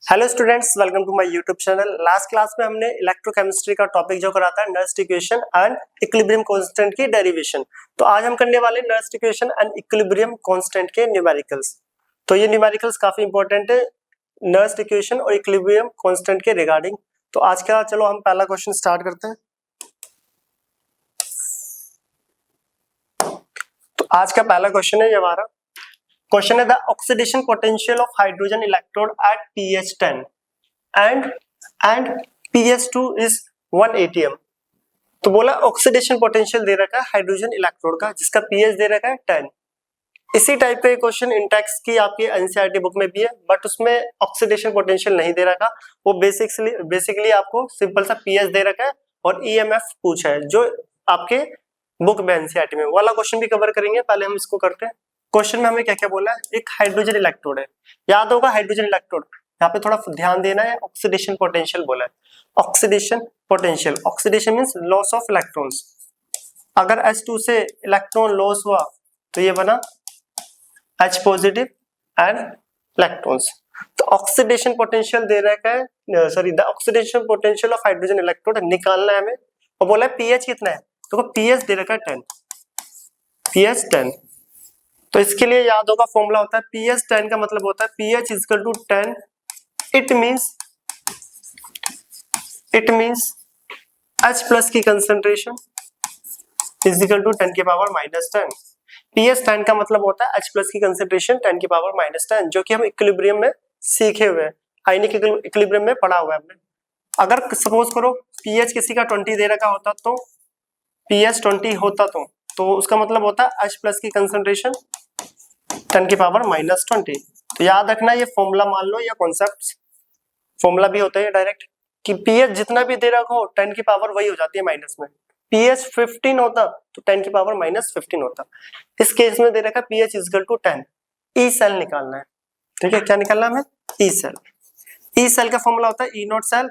Hello students, welcome to my YouTube channel. Last class में हमने electrochemistry का topic जो करा था Nernst equation and equilibrium constant की डेरिवेशन। तो आज हम करने वाले Nernst equation and equilibrium constant के न्यूमेरिकल्स। तो ये न्यूमेरिकल्स काफी इंपॉर्टेंट है नर्स्ट इक्वेशन और इक्विलिब्रियम कांस्टेंट के रिगार्डिंग। तो आज का चलो हम पहला क्वेश्चन स्टार्ट करते हैं। तो आज का पहला क्वेश्चन है ये हमारा क्वेश्चन है the oxidation potential of hydrogen electrode at pH 10 and pH 2 is 1 atm। तो बोला ऑक्सीडेशन पोटेंशियल दे रखा है हाइड्रोजन इलेक्ट्रोड का जिसका pH दे रखा है 10। इसी टाइप का क्वेश्चन इंटेक्स की आपकी एनसीईआरटी बुक में भी है, बट उसमें ऑक्सीडेशन पोटेंशियल नहीं दे रखा। वो बेसिकली आपको सिंपल सा pH दे रखा है और EMF पूछा है जो आपके बुक में एनसीईआरटी में। वाला क्वेश्चन भी कवर करेंगे, पहले हम इसको करते हैं। क्वेश्चन में हमें क्या क्या बोला है, एक हाइड्रोजन इलेक्ट्रोड है, याद होगा हाइड्रोजन इलेक्ट्रोड। यहाँ पे थोड़ा ध्यान देना है, ऑक्सीडेशन पोटेंशियल बोला है। Oxidation potential, oxidation means loss of electrons. अगर H2 से इलेक्ट्रॉन लॉस हुआ तो ये बना H पॉजिटिव एंड इलेक्ट्रॉन्स। तो ऑक्सीडेशन पोटेंशियल दे रखा है, sorry the oxidation potential of hydrogen electrode निकालना है हमें। और बोला है pH कितना है, देखो pH दे रखा है 10, pH 10। तो इसके लिए याद होगा फॉर्मूला होता है pH 10 का मतलब होता है pH is equal to 10। It means H plus की कंसंट्रेशन इज इक्वल टू 10 की पावर -10। pH 10 का मतलब होता है H प्लस की कंसंट्रेशन 10 की पावर -10, जो कि हम इक्विलिब्रियम में सीखे हुए हैं, आयनिक इक्विलिब्रियम में पढ़ा हुआ है हमने। अगर सपोज करो pH किसी का 20 दे रखा होता तो pH 20 होता तो उसका मतलब होता है H प्लस की कंसंट्रेशन 10 की पावर -20। तो याद रखना ये फॉर्मूला मान लो या कॉन्सेप्ट फॉर्मूला भी होता है डायरेक्ट कि pH जितना भी दे रखा हो 10 की पावर वही हो जाती है माइनस में। pH 15 होता तो 10 की पावर -15 होता। इस केस में दे रखा pH is equal to 10। E cell निकालना है, ठीक है। क्या निकालना है हमें, ई सेल। ई सेल का फॉर्मूला होता है E naught cell,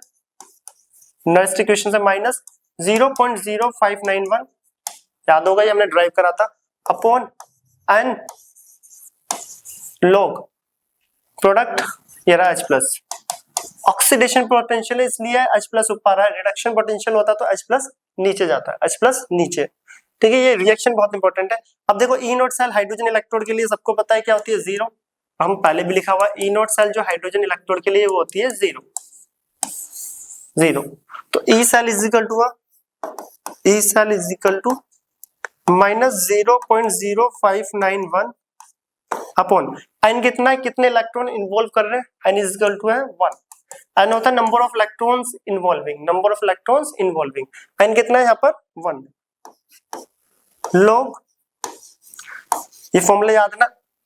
Nernst equation से माइनस 0.0591, याद होगा ये हमने ड्राइव करा था, अपॉन एन log प्रोडक्ट ये रहा H प्लस। ऑक्सीडेशन पोटेंशियल इसलिए H प्लस ऊपर है, रिडक्शन पोटेंशियल होता तो H प्लस नीचे जाता है, H प्लस नीचे, ठीक है। ये रिएक्शन बहुत इंपॉर्टेंट है। अब देखो ई नॉट सेल हाइड्रोजन इलेक्ट्रोड के लिए सबको पता है क्या होती है, 0। हम पहले भी लिखा हुआ ई नॉट सेल जो हाइड्रोजन इलेक्ट्रोड के लिए वो होती है 0। तो E cell is equal to -0.0591 upon n कितना है, कितने इलेक्ट्रॉन इन्वॉल्व कर रहे हैं, एन इज इक्वल टू है 1। एन होता है number of electrons involving, n कितना है यहाँ पर 1 log। ये फॉर्मूला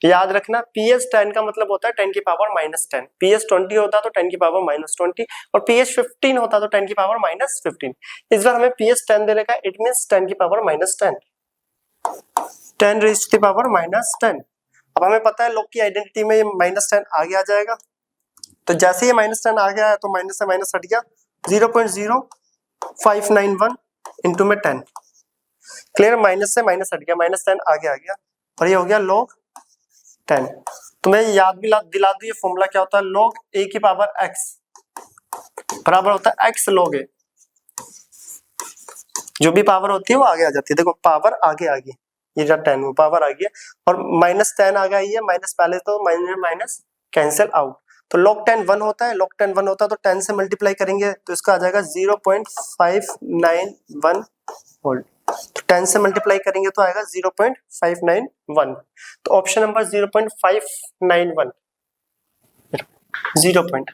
याद रखना pH 10 का मतलब होता है 10 की पावर -10, pH 20 होता तो 10 की पावर -20 और pH 15 होता तो 10 की पावर -15। इस बार हमें pH 10 दे रखा है, इट मींस 10 की power -10, 10 raise to the power -10। अब हमें पता है लॉग की आइडेंटिटी में ये -10 आगे आ जाएगा, तो जैसे ये -10 आ गया है तो माइनस से माइनस हट गया, 0.0591 इंटू में 10, क्लियर। माइनस से माइनस हट गया, -10 आगे आ गया और ये हो गया log 10। तो मैं याद भी दिला दूं ये फॉर्मूला क्या होता है, log a की पावर x बराबर होता है x log a। जो भी पावर होती है वो आगे आ जाती है, देखो पावर आगे आ गई, ये जो 10 वो पावर आ गई है और -10 आ गई है, माइनस पहले तो माइनस कैंसिल आउट। तो log 10 1 होता है, log 10 1 होता है तो 10 से मल्टीप्लाई करेंगे तो इसका आ जाएगा 0.591 वोल्ट। तो 10 से मल्टीप्लाई करेंगे तो आएगा 0.591। तो ऑप्शन नंबर 0.591 0 पॉइंट,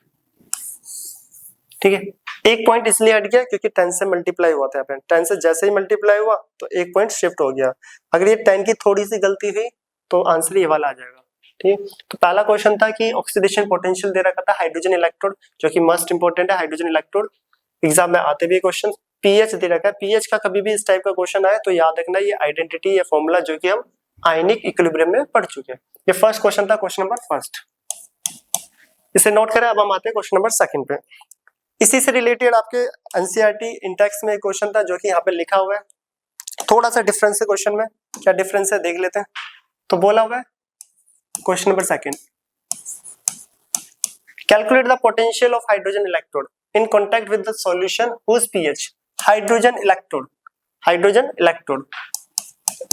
ठीक है। एक पॉइंट इसलिए हट गया क्योंकि 10 से मल्टीप्लाई हुआ था, 10 से जैसे ही मल्टीप्लाई हुआ तो एक पॉइंट शिफ्ट हो गया। अगर ये 10 की थोड़ी सी गलती हुई तो आंसर ये वाला आ जाएगा, ठीक। तो पहला क्वेश्चन था कि ऑक्सीडेशन पोटेंशियल दे रखा था हाइड्रोजन इलेक्ट्रोड, जो कि मोस्ट इंपोर्टेंट है हाइड्रोजन इलेक्ट्रोड, एग्जाम में आते भी क्वेश्चन। pH दे रखा है, pH का कभी भी इस टाइप का क्वेश्चन आए तो याद रखना ये आइडेंटिटी या फॉर्मूला जो कि हम आयनिक इक्विलिब्रियम में पढ़ चुके हैं। ये फर्स्ट क्वेश्चन था, क्वेश्चन नंबर फर्स्ट, इसे नोट करें। अब हम आते हैं क्वेश्चन नंबर सेकंड पे। इसी से रिलेटेड आपके एनसीईआरटी इंटेक्स में एक क्वेश्चन था जो कि यहाँ पे लिखा हुआ है, थोड़ा सा डिफरेंस है क्वेश्चन में, क्या डिफरेंस है देख लेते हैं। तो बोला हुआ है question number second, Calculate the potential of hydrogen electrode in contact with the solution whose pH. Hydrogen electrode.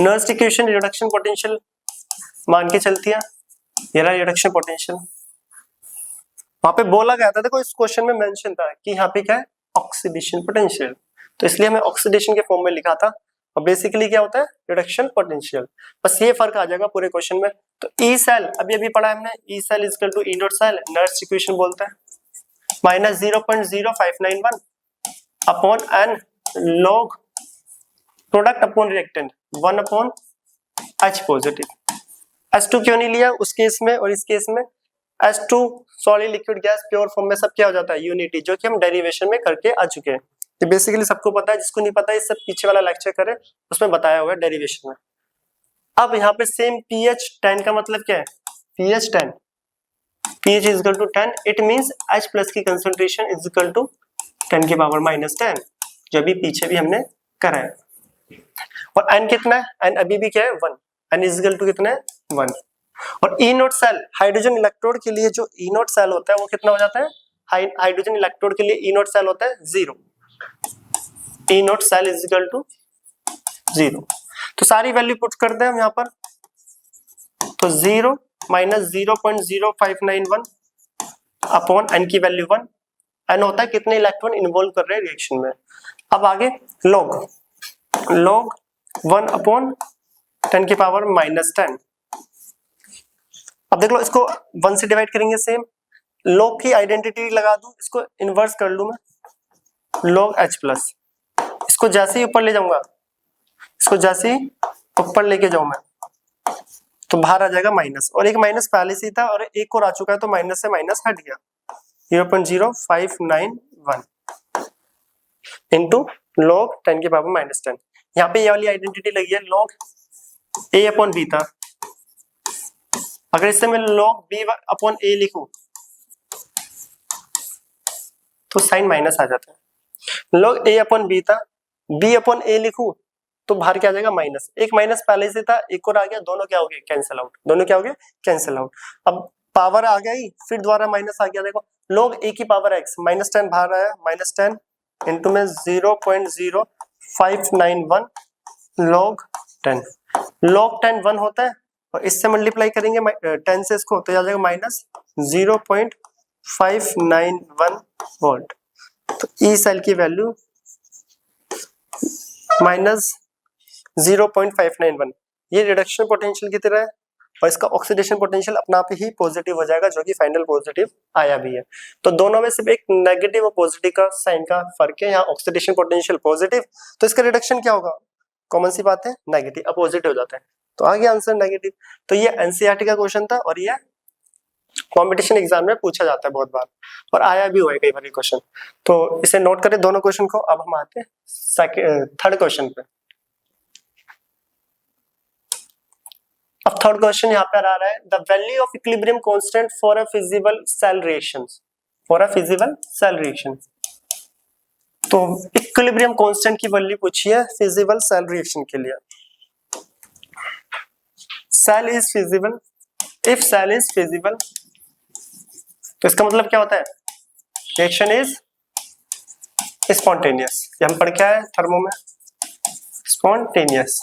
Nernst equation reduction potential मान के चलती है, ये रहा रिडक्शन पोटेंशियल। वहां पे बोला गया था, देखो इस क्वेश्चन में मेंशन था कि यहाँ पे क्या है, ऑक्सीडेशन पोटेंशियल, तो इसलिए हमें ऑक्सीडेशन के फॉर्म में लिखा था। और बेसिकली क्या होता है, रिडक्शन पोटेंशियल। बस ये फर्क आ जाएगा पूरे क्वेश्चन में। तो ई सेल अभी पढ़ा है हमने, E cell is equal to E naught cell, Nernst equation बोलते हैं, minus 0.0591 upon n log product upon reactant 1 upon H positive. H2 क्यों नहीं लिया उस केस में और इस केस में? H2 solid liquid gas pure form में सब क्या हो जाता है, यूनिटी, जो कि हम डेरिवेशन में करके आ चुके हैं। ये बेसिकली सबको पता है, जिसको नहीं पता है इससे पीछे वाला लेक्चर करे, उसमें बताया हुआ है डेरिवेशन में। अब यहाँ पे सेम pH 10 का मतलब क्या है, pH 10, pH is equal to 10, it means H plus की कंसंट्रेशन इज इक्वल टू 10 की पावर -10, जो भी पीछे भी हमने करा है। और n कितना है, n अभी भी क्या है 1, n इज इक्वल टू कितना है 1। और E naught cell, hydrogen electrode के लिए जो ई नोट सेल होता है वो कितना हो जाता है, हाइड्रोजन इलेक्ट्रोड के लिए ई नोट सेल होता है 0, E naught cell is equal to 0। तो सारी वैल्यू पुट करते हैं हम यहाँ पर, तो 0 माइनस 0.0591 अपॉन n की वैल्यू 1, n होता है कितने इलेक्ट्रॉन इन्वॉल्व कर रहे हैं रिएक्शन में। अब आगे log 1 अपॉन 10 की पावर -10। अब देख लो, इसको 1 से डिवाइड करेंगे, सेम log की आइडेंटिटी लगा दूं, इसको इन्वर्स कर लूं मैं, log H प्लस, इसको जैसे ही ऊपर ले जाऊंगा, इसको जैसे ही ऊपर लेके जाऊं मैं, तो बाहर आ जाएगा माइनस, और एक माइनस पहले से ही था और एक और आ चुका है, तो माइनस से माइनस हट गया, 0.0591 इंटू log 10 की पावर -10। यहाँ पे ये वाली आइडेंटिटी लगी है, log A अपॉन B था, अगर इससे मैं log B अपॉन A लिखूं तो साइन माइनस आ जाता है, log A अपॉन B था, B अपॉन A लिखूं तो बाहर क्या आ जाएगा माइनस, एक माइनस पहले से था, एक और आ गया, दोनों क्या हो गए कैंसिल आउट, दोनों क्या हो गए कैंसिल आउट। अब पावर आ गया ही, फिर दोबारा माइनस आ गया, देखो log A की पावर x, -10 बाहर आया, -10 इंटू में 0.0591 log 10, log 10 1 होता है, और इससे मल्टीप्लाई करेंगे 10 से इसको, तो आ जाएगा -0.591 वोल्ट। तो ई सेल की वैल्यू -0.591, ये रिडक्शन पोटेंशियल की तरह है, और इसका ऑक्सीडेशन पोटेंशियल अपना आप ही पॉजिटिव हो जाएगा, जो कि फाइनल पॉजिटिव आया भी है। तो दोनों में सिर्फ एक नेगेटिव और पॉजिटिव का साइन का फर्क है, यहाँ ऑक्सीडेशन पोटेंशियल पॉजिटिव, तो इसका रिडक्शन क्या होगा, कॉमन सी बात है, नेगेटिव, अपोजिट हो जाता है, तो आ गया आंसर नेगेटिव। तो ये एनसीईआरटी का क्वेश्चन था, और ये कॉम्पिटिशन एग्जाम में पूछा जाता है बहुत बार, और आया भी हुआ है कई बार क्वेश्चन, तो इसे नोट करें दोनों क्वेश्चन को। अब हम आते हैं थर्ड क्वेश्चन पे। अब थर्ड क्वेश्चन यहाँ पे आ रहा है, the value of equilibrium constant for a feasible cell reaction, for a feasible cell reaction. तो इक्विलिब्रियम कांस्टेंट की वैल्यू पूछी है फिजिबल सेल रिएक्शन के लिए। Cell is feasible, if cell is feasible, तो इसका मतलब क्या होता है, रिएक्शन इज स्पॉन्टेनियस, ये हम पढ़ के आए थर्मो में, स्पॉन्टेनियस,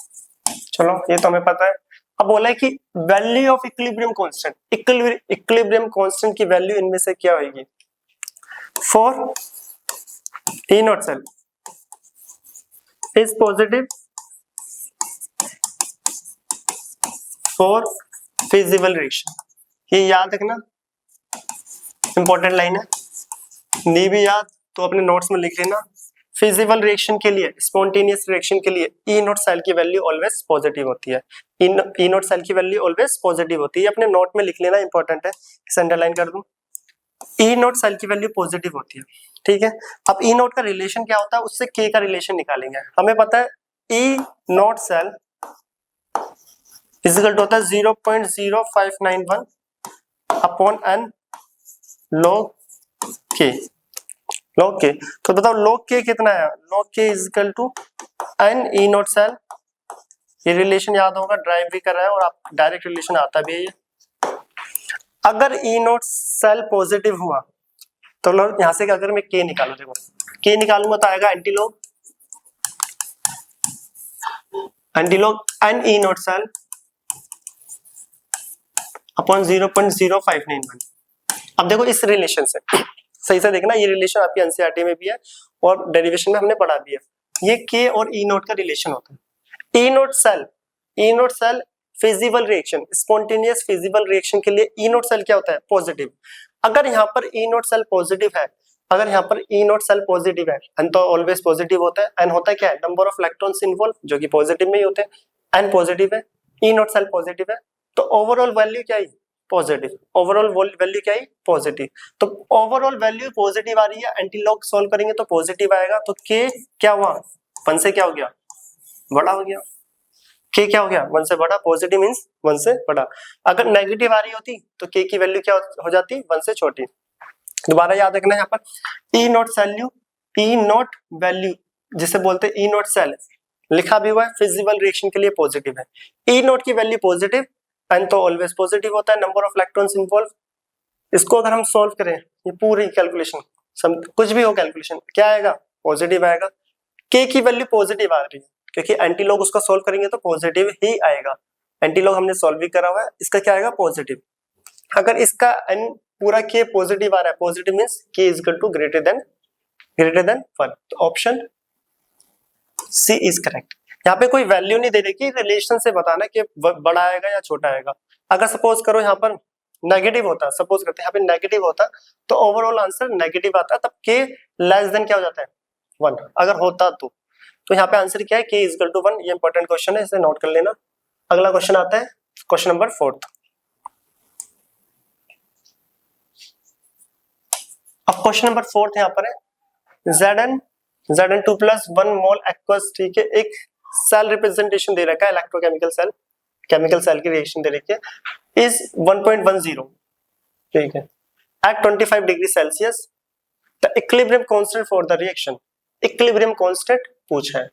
चलो ये तो हमें पता है। अब बोला है कि value of equilibrium constant, equilibrium constant की वैल्यू इनमें से क्या होगी, for E naught cell is positive, for feasible reaction, ये याद रखना, इंपॉर्टेंट लाइन है, नहीं भी याद तो अपने नोट्स में लिख लेना। फिजिबल रिएक्शन के लिए, स्पॉन्टेनियस रिएक्शन के लिए ई नॉट सेल की वैल्यू ऑलवेज पॉजिटिव होती है, ई नॉट सेल की वैल्यू ऑलवेज पॉजिटिव होती है, अपने नोट में लिख लेना, इंपॉर्टेंट है, इसे अंडरलाइन कर दूं, ई नॉट सेल की वैल्यू पॉजिटिव होती है, ठीक है। अब ई नॉट का रिलेशन क्या होता है, उससे के का रिलेशन निकालेंगे, हमें पता है E naught cell is equal to होता है 0.0591 upon n log k, log k, तो बताओ log k कितना है, log k is equal to n E naught cell, ये रिलेशन याद होगा, ड्राइव भी कर रहा है और आप डायरेक्ट रिलेशन आता भी है ये, अगर ई नोट सेल पॉजिटिव हुआ तो लो यहां से अगर मैं के निकालू, देखो के निकालूंगा तो आएगा antilog n E naught cell upon 0.0591। अब देखो इस रिलेशन से सही से देखना, ये रिलेशन आपकी एनसीईआरटी में भी है और डेरिवेशन में हमने पढ़ा भी है। ये के और ई नोट का रिलेशन होता है। E naught cell feasible reaction, spontaneous feasible reaction के लिए ई नोट सेल क्या होता है? पॉजिटिव। अगर यहाँ पर ई नोट सेल पॉजिटिव है, अगर यहाँ पर ई नोट सेल पॉजिटिव है, एन तो ऑलवेज पॉजिटिव होता है, एन होता है क्या है? नंबर ऑफ इलेक्ट्रॉन्स इन्वॉल्व, जो कि पॉजिटिव में ही होते हैं। एन पॉजिटिव है, ई नोट सेल पॉजिटिव है, तो ओवरऑल वैल्यू क्या है? पॉजिटिव। ओवरऑल वैल्यू क्या है? पॉजिटिव। तो ओवरऑल वैल्यू पॉजिटिव आ रही है, एंटीलॉग सॉल्व करेंगे तो पॉजिटिव आएगा। तो के क्या हुआ? 1 से क्या हो गया? बड़ा हो गया। के क्या हो गया? 1 से बड़ा। पॉजिटिव मींस 1 से बड़ा। अगर नेगेटिव आ रही होती तो के की वैल्यू क्या हो जाती? 1 से छोटी। दोबारा याद रखना यहाँ पर ई नोट वैल्यू जिसे बोलते हैं ई नोट सेल, लिखा भी हुआ है फिजिबल रिएक्शन के लिए पॉजिटिव है। ई नोट की वैल्यू पॉजिटिव, एन तो ऑलवेज पॉजिटिव होता है, नंबर ऑफ इलेक्ट्रॉन्स इन्वॉल्व। इसको अगर हम सॉल्व करें, ये पूरी कैलकुलेशन कुछ भी हो कैलकुलेशन, क्या आएगा? पॉजिटिव आएगा। के की वैल्यू पॉजिटिव आ रही है क्योंकि एंटीलॉग उसका सॉल्व करेंगे तो पॉजिटिव ही आएगा। एंटीलॉग हमने सॉल्व भी करा हुआ है, इसका क्या आएगा? पॉजिटिव। अगर इसका एन पूरा के पॉजिटिव आ रहा है, positive means k is equal to greater than 1, तो ऑप्शन सी इज करेक्ट। यहाँ पे कोई वैल्यू नहीं दे रही, रिलेशन से बताना कि बड़ा आएगा या छोटा आएगा। अगर सपोज करो यहाँ पर नेगेटिव होता, सपोज करते हैं यहाँ पे नेगेटिव होता तो ओवरऑल आंसर नेगेटिव आता, तब के लेस देन क्या हो जाता है? 1 अगर होता तो यहाँ पे आंसर क्या है? के इज इक्वल टू 1। ये इंपॉर्टेंट क्वेश्चन है, इसे नोट कर लेना। अगला क्वेश्चन आता है क्वेश्चन नंबर 4। अब क्वेश्चन नंबर 4 यहाँ पर है Zn2 प्लस 1 मोल एक्वस, ठीक है, एक सेल रिप्रेजेंटेशन दे रखा है, इलेक्ट्रोकेमिकल सेल, केमिकल सेल की रिएक्शन दे रखी है, इज 1.10, ठीक है, at 25 degree Celsius, the equilibrium constant for the reaction. Equilibrium constant पूछा है,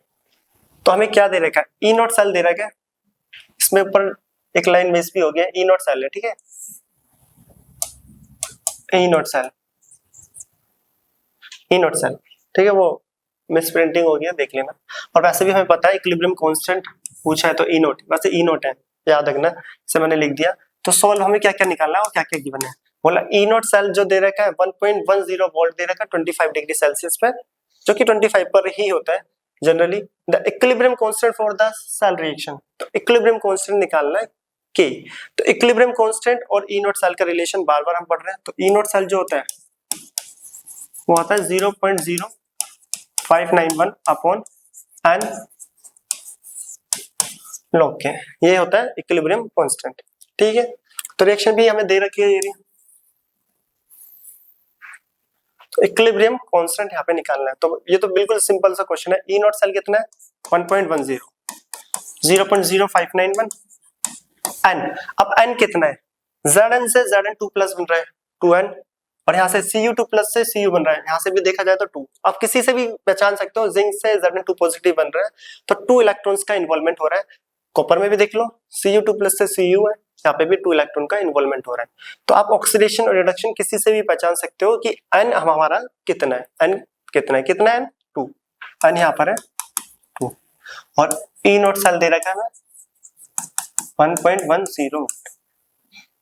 तो हमें क्या दे रखा है? ई नोट सेल दे रखा है, इसमें ऊपर एक लाइन मिस भी हो गया, ई नोट सेल है, ठीक है, ई नोट सेल, ठीक है, वो मिस प्रिंटिंग हो गया, देख लेना। और वैसे भी हमें पता है इक्विलिब्रियम कांस्टेंट पूछा है तो ई नोट, वैसे ई नोट है, याद रखना, इसे मैंने लिख दिया। तो सॉल्व हमें क्या क्या निकालना है और क्या क्या गिवन है? बोला ई नोट सेल जो दे रखा है 1.10 वोल्ट दे रखा है 25 डिग्री सेल्सियस पे, जो कि 25 पर ही होता है generally. The equilibrium constant for the cell reaction, तो इक्विलिब्रियम कांस्टेंट निकालना है के। तो इक्विलिब्रियम कांस्टेंट और ई नोट सेल का रिलेशन बार बार हम पढ़ रहे हैं। तो ई नोट सेल जो होता है वो होता है 0.0591 अपॉन एन लॉग के, ये होता है इक्विलिब्रियम कांस्टेंट, ठीक है। तो रिएक्शन भी हमें दे रखी है ये, तो इक्विलिब्रियम कांस्टेंट यहाँ पे निकालना है। तो ये तो बिल्कुल सिंपल सा क्वेश्चन है। ई नोट सेल कितना है? 1.10, 0.0591, एन, अब एन कितना है? Zn से Zn2 प्लस बन रहा है 2n, और यहाँ से Cu2 प्लस से Cu बन रहा है, यहाँ से भी देखा जाए तो 2। आप किसी से भी पहचान सकते हो, जिंक से Zn2 पॉजिटिव बन रहा है तो 2 इलेक्ट्रॉन्स का इन्वॉल्वमेंट हो रहा है। कॉपर में भी देख लो, Cu2 प्लस से Cu है, यहाँ पे भी 2 इलेक्ट्रॉन का इन्वॉल्वमेंट हो रहा है। तो आप ऑक्सीडेशन और रिडक्शन किसी से भी पहचान सकते हो कि n हमारा कितना है, n कितना है, कितना है? 2, n यहाँ पर है 2, और ई नोट सेल दे रखा है 1.10,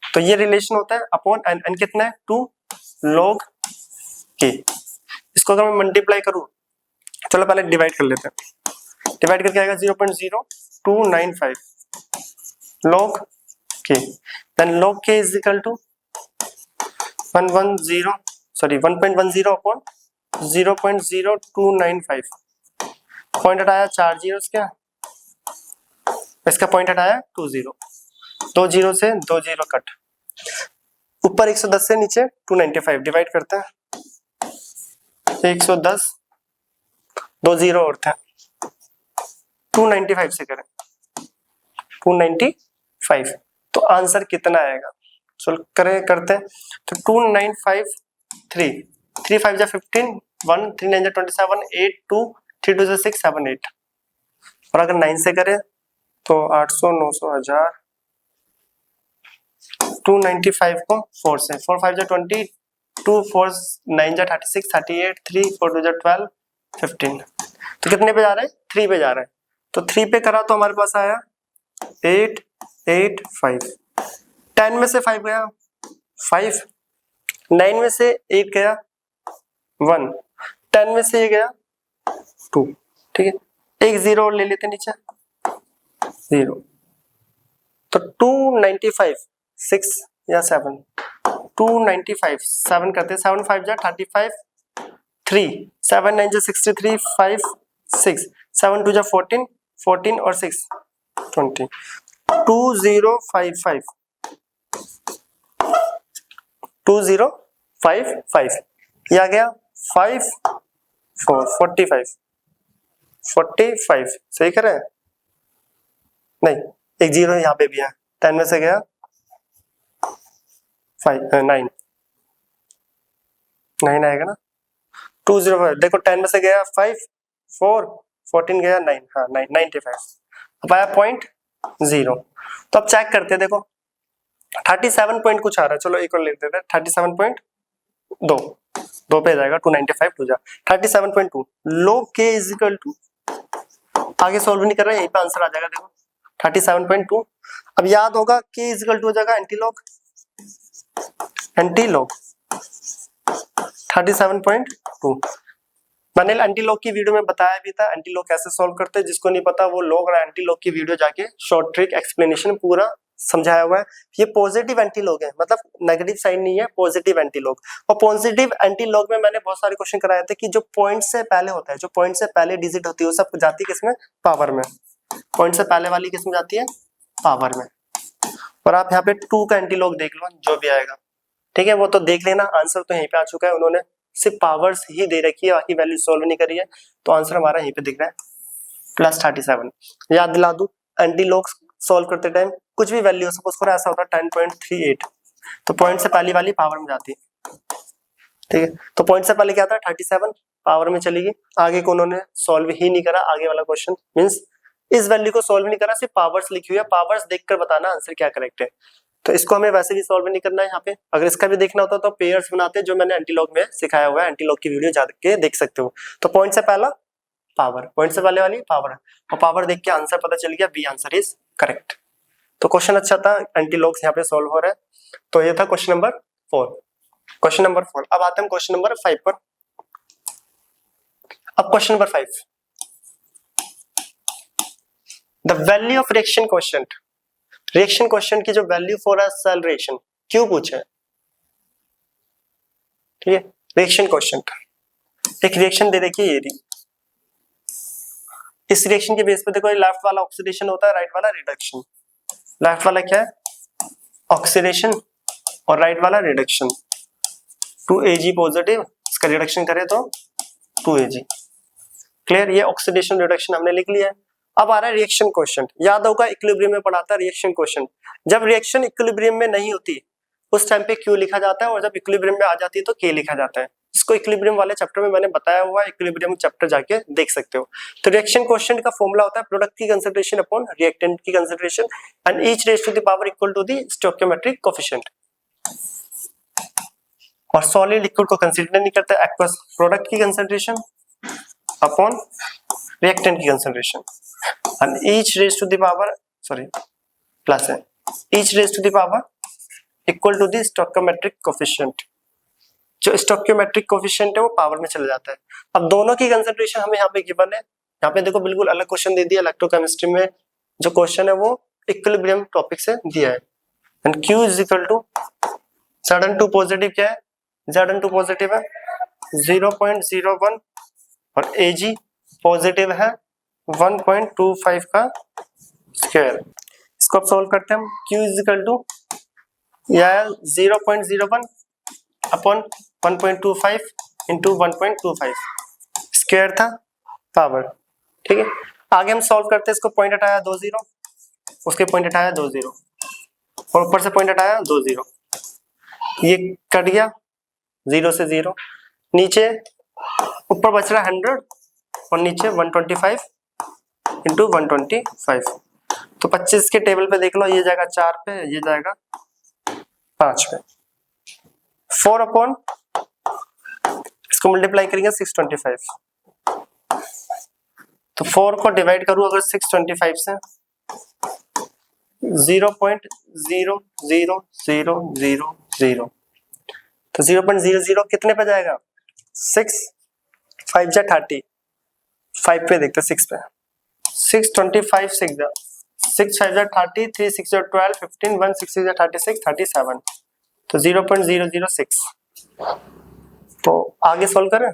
तो ये रिलेशन होता है अपॉन n, n कितना है? 2 log k। इसको अगर मैं मल्टीप्लाई करूं, चलो पहले डिवाइड कर लेते हैं, डिवाइड करके आएगा 0.0295 log k, then log k is equal to 1.10 upon 0.0295, point हटाया 4 जीरोस क्या, इसका पॉइंट हटाया 2 जीरो, 2 जीरो से 2 जीरो कट, ऊपर 110 से नीचे 295, डिवाइड करते हैं 110, 2 जीरो और था, 295 से करें 295, तो आंसर कितना आएगा? चलो करते हैं, तो 295, 3 5 जा 15, 1 3 9 जा 27, 8 2 3 2 जा 6 7 8, और अगर 9 से करें तो 800 900 1000 295 को 4 से, 4 5 जा 20, 2 4 9 जा 36, 38, 3 4 2 जा 12, 15। तो कितने पे जा रहे हैं? 3 पे जा रहे हैं। तो 3 पे करा तो हमारे पास आया 8 8 5। 10 में से 5 गया 5, 9 में से 8 गया 1, 10 में से ये गया 2। ठीक है, एक जीरो और ले लेते नीचे, 0। तो 295 6 या 7, 295 7 करते, 7 5 जा 35, 3 7 9 जा 63, 5 6 7 2 जा 14, 14 और 6 20, 2055 2055। ये आ गया 5 4 45 45। सही कर रहे हैं? नहीं, एक जीरो यहाँ पे भी है। 10 में से गया 9 आएगा ना। 205 देखो, 10 में से गया 5 4, 14 गया 9, हाँ 9 95। अब आया 0.0। तो अब चेक करते हैं, देखो 37 पॉइंट कुछ आ रहा है। चलो एक और लिख देते हैं, 37.2 2 पे जाएगा, 295 टू जा 37.2। log k is equal to, आगे सॉल्व नहीं कर रहे हैं, यहीं पे आंसर आ जाएगा। देखो 37.2। अब याद होगा k इज इक्वल टू हो जाएगा एंटी लॉग 37.2। मैंने एंटी लॉग की वीडियो में बताया भी था एंटी लॉग कैसे सॉल्व करते हैं। जिसको नहीं पता वो लॉग और एंटी लॉग की वीडियो जाके शॉर्ट ट्रिक एक्सप्लेनेशन पूरा समझाया हुआ है। ये पॉजिटिव एंटी लॉग है, मतलब नेगेटिव साइन नहीं है, पॉजिटिव एंटी लॉग। और पॉजिटिव एंटी लॉग में मैंने बहुत सारे क्वेश्चन कराए थे कि जो पॉइंट से पहले होता है, जो पॉइंट से पहले डिजिट होती है, वो सब जाती है किसमें? पावर में। पॉइंट से पहले वाली किसमें जाती है? पावर में। और आप यहाँ पे 2 का एंटी लॉग देख लो, जो भी आएगा। ठीक है, वो तो देख लेना, आंसर तो यहीं पे आ चुका है। उन्होंने सिर्फ पावर्स ही दे रखी है, बाकी वैल्यू सॉल्व नहीं करी है। तो आंसर हमारा यहीं पे दिख रहा है +37। याद दिला दूं, एंटी लॉग सॉल्व करते टाइम कुछ भी वैल्यू सपोज करो ऐसा होता है 10.38, तो पॉइंट से पहली वाली पावर में जाती है। ठीक है, तो पॉइंट से पहले क्या था? 37 पावर में चली गई। आगे को उन्होंने सॉल्व ही नहीं करा। आगे वाला क्वेश्चन मींस इस वैल्यू को सॉल्व नहीं करा, सिर्फ पावर्स लिखी हुई है। पावर्स देखकर बताना आंसर क्या करेक्ट है। तो इसको हमें वैसे भी सॉल्व नहीं करना है यहाँ पे। अगर इसका भी देखना होता तो पेयर्स बनाते, जो मैंने एंटीलॉग में सिखाया हुआ है, एंटीलॉग की वीडियो जाके देख सकते हो। तो पॉइंट से पहला पावर, पॉइंट से पहले वाली पावर, और पावर देख के आंसर पता चल गया, बी आंसर इज करेक्ट। तो क्वेश्चन अच्छा था, एंटीलॉग्स यहाँ पे सॉल्व हो रहा है। तो ये था क्वेश्चन नंबर 4। Question number 4। अब आते हैं क्वेश्चन नंबर 5 पर। अब question number 5, the value of reaction quotient. Reaction quotient की जो value for a cell reaction क्यों पूछा है? ठीक है, रिएक्शन क्वोशिएंट, एक रिएक्शन दे रखी है ये रही। इस रिएक्शन के बेस पे देखो, लेफ्ट वाला ऑक्सीडेशन होता है, राइट वाला रिडक्शन। लेफ्ट वाला क्या है? ऑक्सीडेशन, और राइट वाला रिडक्शन। 2Ag पॉजिटिव, इसका रिडक्शन करें तो 2Ag। क्लियर? ये ऑक्सीडेशन रिडक्शन हमने लिख लिया है। अब आ रहा है रिएक्शन क्वोशिएंट। याद होगा इक्विलिब्रियम में पढ़ा था रिएक्शन क्वोशिएंट। जब रिएक्शन इक्विलिब्रियम में नहीं होती उस टाइम पे Q लिखा जाता है, और जब इक्विलिब्रियम में आ जाती है तो K लिखा जाता है। इसको इक्विलिब्रियम वाले चैप्टर में मैंने बताया हुआ है, इक्विलिब्रियम चैप्टर जाके देख सकते हो। तो रिएक्शन क्वोशिएंट का फॉर्मूला होता है प्रोडक्ट की कंसंट्रेशन अपॉन रिएक्टेंट की concentration and each raise to the power equal to the stoichiometric coefficient. और सॉलिड लिक्विड को कंसीडर नहीं करता, एक्वस प्रोडक्ट की कंसंट्रेशन अपॉन रिएक्टेंट की concentration and each raise to the power plus है each raise to the power equal to the stoichiometric coefficient. जो stoichiometric coefficient है वो पावर में चला जाता है। अब दोनों की कंसंट्रेशन हमें यहाँ पे गिवन है। यहाँ पे देखो बिल्कुल अलग क्वेश्चन दे दिया। इलेक्ट्रोकेमिस्ट्री में जो क्वेश्चन है वो इक्विलिब्रियम टॉपिक से दिया है। And Q is equal to Z2 positive क्या है? Z2 पॉजिटिव है 0.01 और Ag पॉजिटिव है 1.25 का स्क्वायर। इसको अब सॉल्व करते हैं हम। Q इज इक्वल टू यह 0.01 अपॉन 1.25 इंटू 1.25 स्क्वायर था पावर। ठीक है, आगे हम सॉल्व करते हैं। इसको पॉइंट हटाया 2 0, उसके पॉइंट हटाया 2 0, और ऊपर से पॉइंट हटाया 2 0। ये कट गया 0 से 0, नीचे ऊपर बच रहा 100 और नीचे 125 इंटू 125। तो 25 के टेबल पे देख लो, ये जाएगा 4 पे, ये जाएगा 5 में 4 अपॉन, इसको मल्टीप्लाई करेंगे 625, तो 4 को डिवाइड करूं अगर 625 से 0.00000, तो 0.00 कितने पे जाएगा, 6 5 जा 30, 5 पे देखते 6 पे, 625 6 जा 6 5 जा 30, 3 6 जा 12, 15, 1 6 जा 36, 37, तो 0.006। तो आगे सोल्व करें,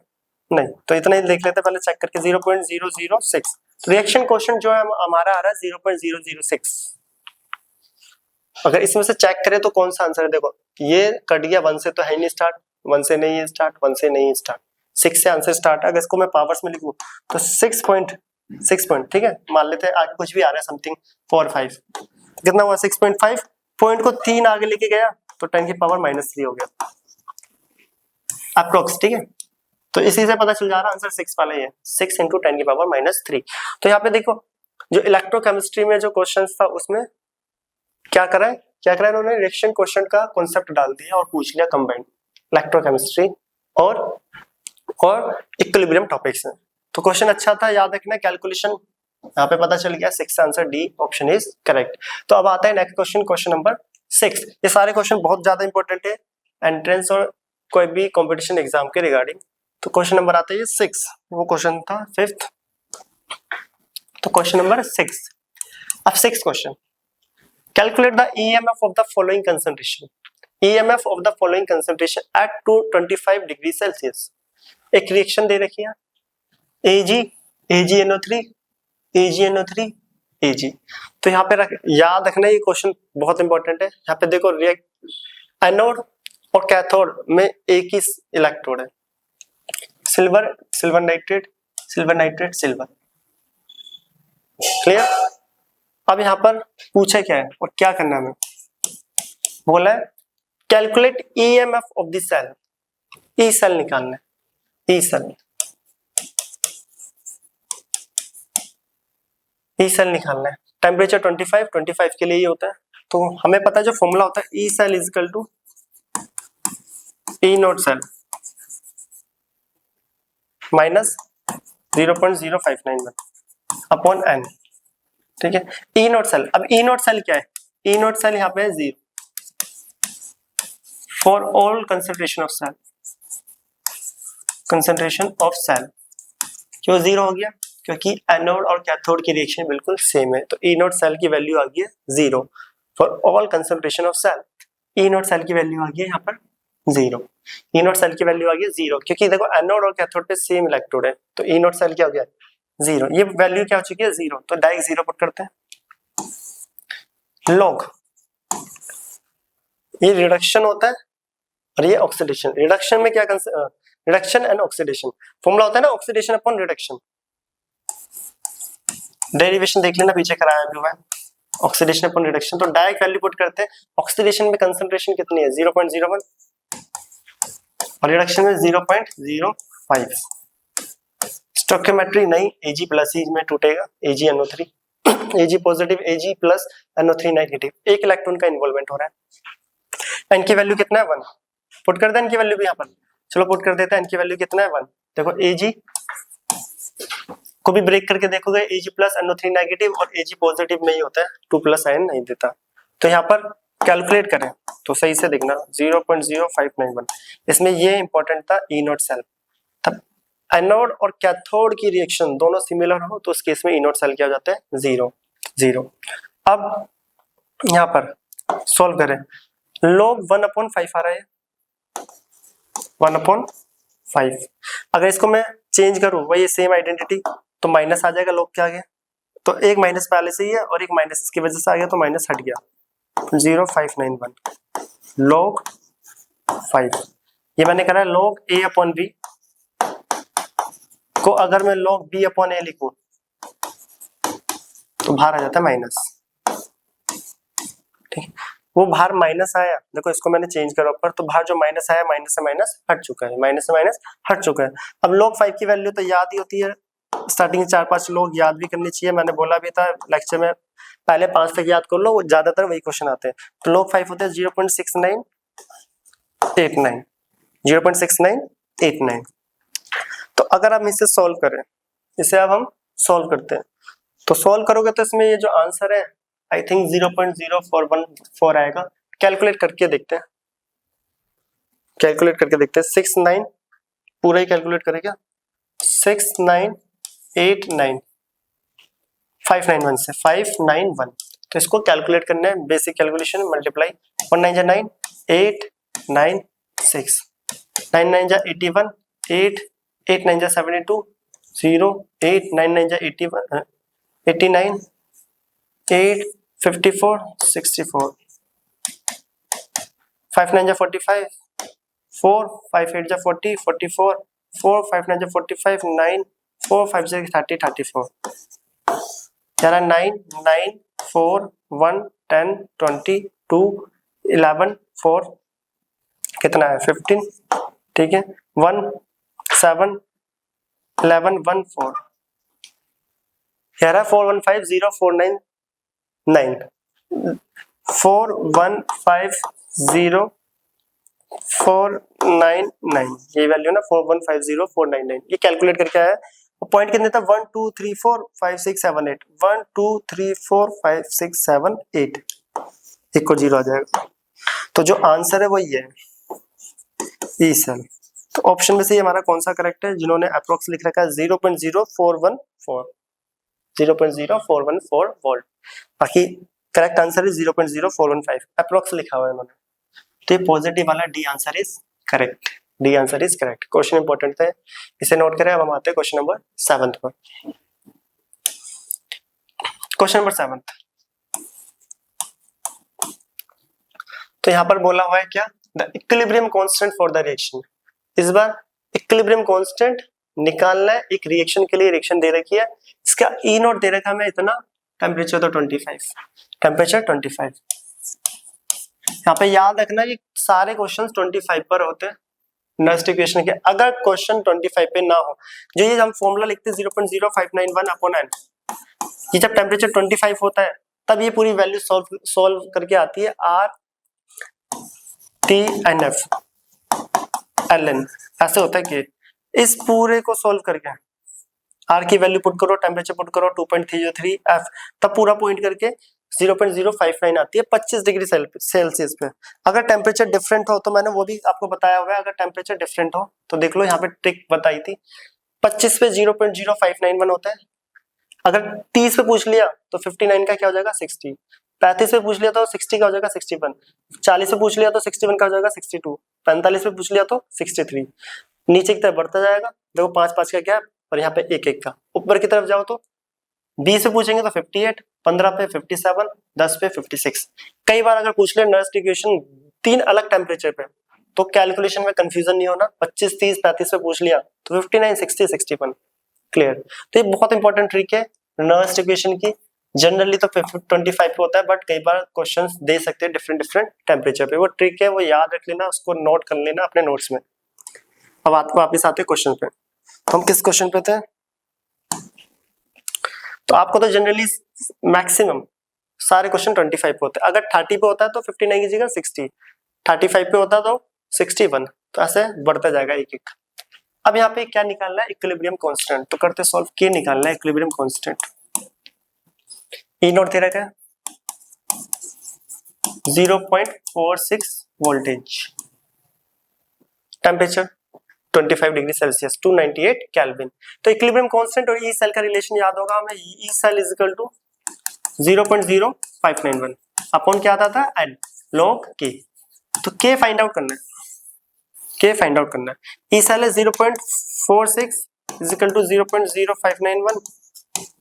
नहीं तो इतना ही देख लेते पहले चेक करके, 0.006। तो रिएक्शन क्वोशिएंट जो है हमारा आ रहा है 0.006। अगर इसमें से चेक करें तो कौन सा आंसर है, देखो ये कट गया, 1 से तो है नहीं स्टार्ट, 1 से नहीं है स्टार्ट, 1 से नहीं स्टार्ट, 6 से आंसर स्टार्ट है। अगर इसको मैं पावर्स में लिखूं तो 6 पॉइंट, ठीक है, मान लेते हैं आगे कुछ भी आ रहा है समथिंग 4 5, कितना हुआ 6.5, पॉइंट को 3 आगे लेके गया तो 10 की पावर -3 हो गया अप्रोक्स, ठीक है। तो इसी से पता चल जा रहा है आंसर 6 वाला ही है, 6 × 10 की पावर -3। तो यहाँ पे देखो जो इलेक्ट्रोकेमिस्ट्री में जो क्वेश्चन था उसमें क्या करा है उन्होंने, रिएक्शन क्वोशिएंट का कॉन्सेप्ट डाल दिया और पूछ लिया कंबाइंड इलेक्ट्रोकेमिस्ट्री और इक्विलिब्रियम टॉपिक्स में। तो क्वेश्चन अच्छा था, याद रखना, कैलकुलेशन यहाँ पे पता चल गया, 6 answer D option is correct. तो अब आता है नेक्स्ट क्वेश्चन, क्वेश्चन नंबर 6। ये सारे क्वेश्चन बहुत ज्यादा इंपॉर्टेंट है एंट्रेंस और कोई भी कंपटीशन एग्जाम के रिगार्डिंग। तो क्वेश्चन नंबर आता है 6, वो क्वेश्चन था 5th, तो क्वेश्चन नंबर 6। अब 6th question, calculate the EMF of the following concentration, EMF of the following concentration at 225 degree Celsius. एक रिएक्शन दे रखी है AgNO3 AgNO3 Ag। तो यहाँ पे याद रखना ये क्वेश्चन बहुत इंपॉर्टेंट है। यहाँ पे देखो एनोड और कैथोड में एक ही इलेक्ट्रोड है, सिल्वर नाइट्रेट सिल्वर, क्लियर। अब यहाँ पर पूछा क्या है और क्या करना है, हमें बोला है calculate EMF of the cell, E cell निकालना है, ई सेल निकालना है। टेम्परेचर 25 के लिए ये होता है, तो हमें पता है जो फॉर्मूला होता है E cell is equal to E naught cell minus 0.0591 upon n, ठीक है। ई नॉट सेल, अब ई नॉट सेल क्या है, ई नॉट सेल यहाँ पे है 0 for all concentration of cell, क्यों 0 हो गया, क्योंकि एनोड और कैथोड की रिएक्शन बिल्कुल सेम है। तो ई नॉट सेल की वैल्यू आ गई है 0 for all concentration of cell, E naught cell की वैल्यू आ गई है यहाँ पर 0, ई नॉट सेल की वैल्यू आ गई 0, क्योंकि देखो एनोड और कैथोड पे सेम इलेक्ट्रोड है, तो ई नॉट सेल क्या हो गया 0, ये वैल्यू क्या हो चुकी है 0, तो डायरेक्ट 0 पुट करते हैं। लॉग, ये रिडक्शन होता है और ये ऑक्सीडेशन। रिडक्शन में क्या, रिडक्शन एंड ऑक्सीडेशन फॉर्मूला होता है ना, ऑक्सीडेशन अपॉन रिडक्शन, डेरिवेशन देख लेना पीछे कराया भी हुआ है, ऑक्सीडेशन अपॉन रिडक्शन। तो डायरेक्ट वैल्यू पुट करते हैं, ऑक्सीडेशन में कंसंट्रेशन कितनी है 0.01 और रिडक्शन में 0.05। स्टोइकियोमेट्री नहीं, Ag प्लस ही में टूटेगा, AgNO3 Ag positive Ag plus NO3 negative, एक इलेक्ट्रॉन का इन्वॉल्वमेंट हो रहा है। n की वैल्यू कितना है 1, पुट कर दें n की वैल्यू भी यहाँ पर, चलो पुट कर देते हैं n की वैल्यू कितना है 1। देखो Ag को भी ब्रेक करके देखोगे Ag प्लस NO3 नेगेटिव और Ag पॉजिटिव में ही होता है, 2 प्लस आयन नहीं देता। तो यहाँ पर कैलकुलेट करें तो सही से देखना 0.0591, इसमें ये इंपॉर्टेंट था ई नॉट सेल, तब एनोड और कैथोड की रिएक्शन दोनों सिमिलर हो तो उस केस में ई नॉट सेल क्या हो जाता है 0। अब यहाँ पर सॉल्व करें, log 1/5 आ रहा है, 1/5। अगर इसको मैं चेंज करूं वही सेम आइडेंटिटी तो माइनस आ जाएगा, log के आगे, तो एक माइनस पहले से ही है और एक माइनस इसकी वजह से आ गया तो माइनस हट गया, 0.591 log 5। ये मैंने करा log A/B को अगर मैं log B/A लिखूं तो बाहर आ जाता है माइनस, ठीक, वो बाहर माइनस आया, देखो इसको मैंने चेंज करा ऊपर, तो बाहर जो माइनस आया माइनस से माइनस हट चुका है, माइनस से माइनस हट चुका है। अब log 5 की वैल्यू तो याद ही होती है, स्टार्टिंग 4-5 लोग याद भी करनी चाहिए, मैंने बोला भी था लेक्चर में, पहले 5 तक याद कर लो, वो ज्यादातर वही क्वेश्चन आते हैं। तो log 5 होते हैं 0.6989, 0.6989। तो अगर हम इसे सॉल्व करें, इसे अब हम सॉल्व करते हैं, तो सॉल्व करोगे तो इसमें ये जो आंसर है आई थिंक 0.0414 आएगा। कैलकुलेट करके देखते हैं, कैलकुलेट करके देखते हैं। 69 पूरा ही कैलकुलेट करेगा, 6989 591 से 591। तो इसको कैलकुलेट करना है, बेसिक कैलकुलेशन, मल्टीप्लाई 1 9 जा 9 8 9 6 9 9 जा 81 8 8 9 जा 72 0 8 9 9 जा 81 89 8 54 64 5 9 जा 45 4 5 8 जा 40 44 4 5 9 जा 45 9 4 5 6 30 34 यार 9 9 4 1 10 20 2 11 4 कितना है 15, ठीक है 1 7 11 1 4 यार 415049 9 415049 ये वैल्यू ना 415049 ये कैलकुलेट करके आया। पॉइंट कितने था 1 2 3 4 5 6 7 8 1 2 3 4 5 6 7 8 एक को 0 आ जाएगा। तो जो आंसर है वही है ई सेल। तो ऑप्शन में से हमारा कौन सा करेक्ट है? जिन्होंने अप्रोक्स लिख रखा है 0.0414 0.0414 वोल्ट, बाकी करेक्ट आंसर है 0.0415 अप्रोक्स लिखा हुआ है इन्होंने। तो ये पॉजिटिव वाला D answer is correct, D answer is correct. Question important है, इसे नोट करें। अब हम आते हैं क्वेश्चन नंबर 7 पर। क्वेश्चन नंबर 7, तो यहां पर बोला हुआ है क्या, the equilibrium constant for the reaction. इस बार इक्विलिब्रियम कांस्टेंट निकालना है एक रिएक्शन के लिए। रिएक्शन दे रखी है, इसका ई नॉट दे रखा है इतना, टेम्परेचर तो 25, टेम्परेचर 25। यहाँ पे याद रखना ये सारे क्वेश्चंस 25 पर होते हैं नेक्स्ट इक्वेशन के। अगर क्वेश्चन 25 पे ना हो, जो ये हम फॉर्मूला लिखते हैं 0.0591/n, ये जब टेम्परेचर 25 होता है तब ये पूरी वैल्यू सॉल्व करके आती है RTNF ln। ऐसे होता है कि इस पूरे को सॉल्व करके R की वैल्यू पुट करो, टेम्परेचर पुट करो 2.303 F, तब पूरा पॉइंट करके 0.059 आती है 25 डिग्री सेल्सियस पे। अगर टेम्परेचर डिफरेंट हो तो मैंने वो भी आपको बताया हुआ है, अगर टेम्परेचर डिफरेंट हो तो देख लो यहाँ पे ट्रिक बताई थी। 25 पे 0.0591 होता है, अगर 30 पे पूछ लिया तो 59 का क्या हो जाएगा 60, 35 पे पूछ लिया तो 60 का हो जाएगा 61, 40 पे पूछ लिया तो 61 का हो जाएगा 62, 45 पे पूछ लिया तो 63। नीचे की तरफ बढ़ता जाएगा, देखो 5 का गैप और यहाँ पे 1 का। ऊपर की तरफ जाओ तो 20 पे पूछेंगे तो 58, 15 पे 57, 10 पे 56। कई बार अगर पूछ ले नेक्स्ट इक्वेशन 3 अलग टेम्परेचर पे तो कैलकुलेशन में कंफ्यूजन नहीं होना। 25, 30, 35 पे पूछ लिया तो 59, 60, 61 क्लियर। तो ये बहुत इंपॉर्टेंट ट्रिक है नेक्स्ट इक्वेशन की। जनरली तो 25 पे होता है, बट कई बार क्वेश्चंस दे सकते हैं डिफरेंट टेम्परेचर पे। वो ट्रिक है, वो याद रख लेना, उसको नोट कर लेना अपने नोट्स में। अब आपको वापस आते हैं क्वेश्चन पे। हम किस क्वेश्चन पे थे? तो आपको तो जनरली मैक्सिमम सारे क्वेश्चन 25 पे होते हैं। अगर 30 पे होता है तो 59 की जगह 60, 35 पे होता है तो 61, तो ऐसे बढ़ता जाएगा एक एक। अब यहाँ पे क्या निकालना है? Equilibrium constant. तो करते सॉल्व, के निकालना है इक्विलिब्रियम कांस्टेंट। ई नॉट दे रखा है 0.46 voltage, temperature 25 degree Celsius, 298 kelvin. तो इक्विलिब्रियम कांस्टेंट और ई सेल का रिलेशन याद होगा हमें। E cell is equal to 0.0591 upon क्या आता था एन लॉग के। तो के फाइंड आउट करना है, के फाइंड आउट करना है। ई सेल है 0.46 is equal to 0.0591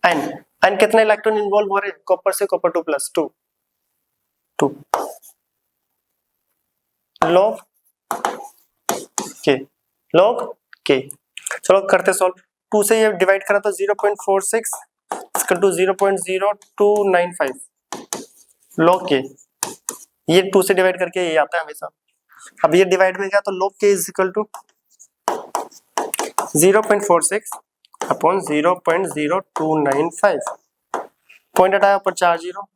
n. N कितने इलेक्ट्रॉन इन्वॉल्व हो रहे हैं? कॉपर से copper 2 plus 2 log k, log k. चलो करते सॉल्व। 2 से ये डिवाइड करा तो 0.46 इक्वल टू 0.0295 लॉग के। ये 2 से डिवाइड करके ये आता है हमेशा। अब ये डिवाइड में गया तो log k is equal to 0.46 upon 0.0295। Point हटाया, ऊपर 4 0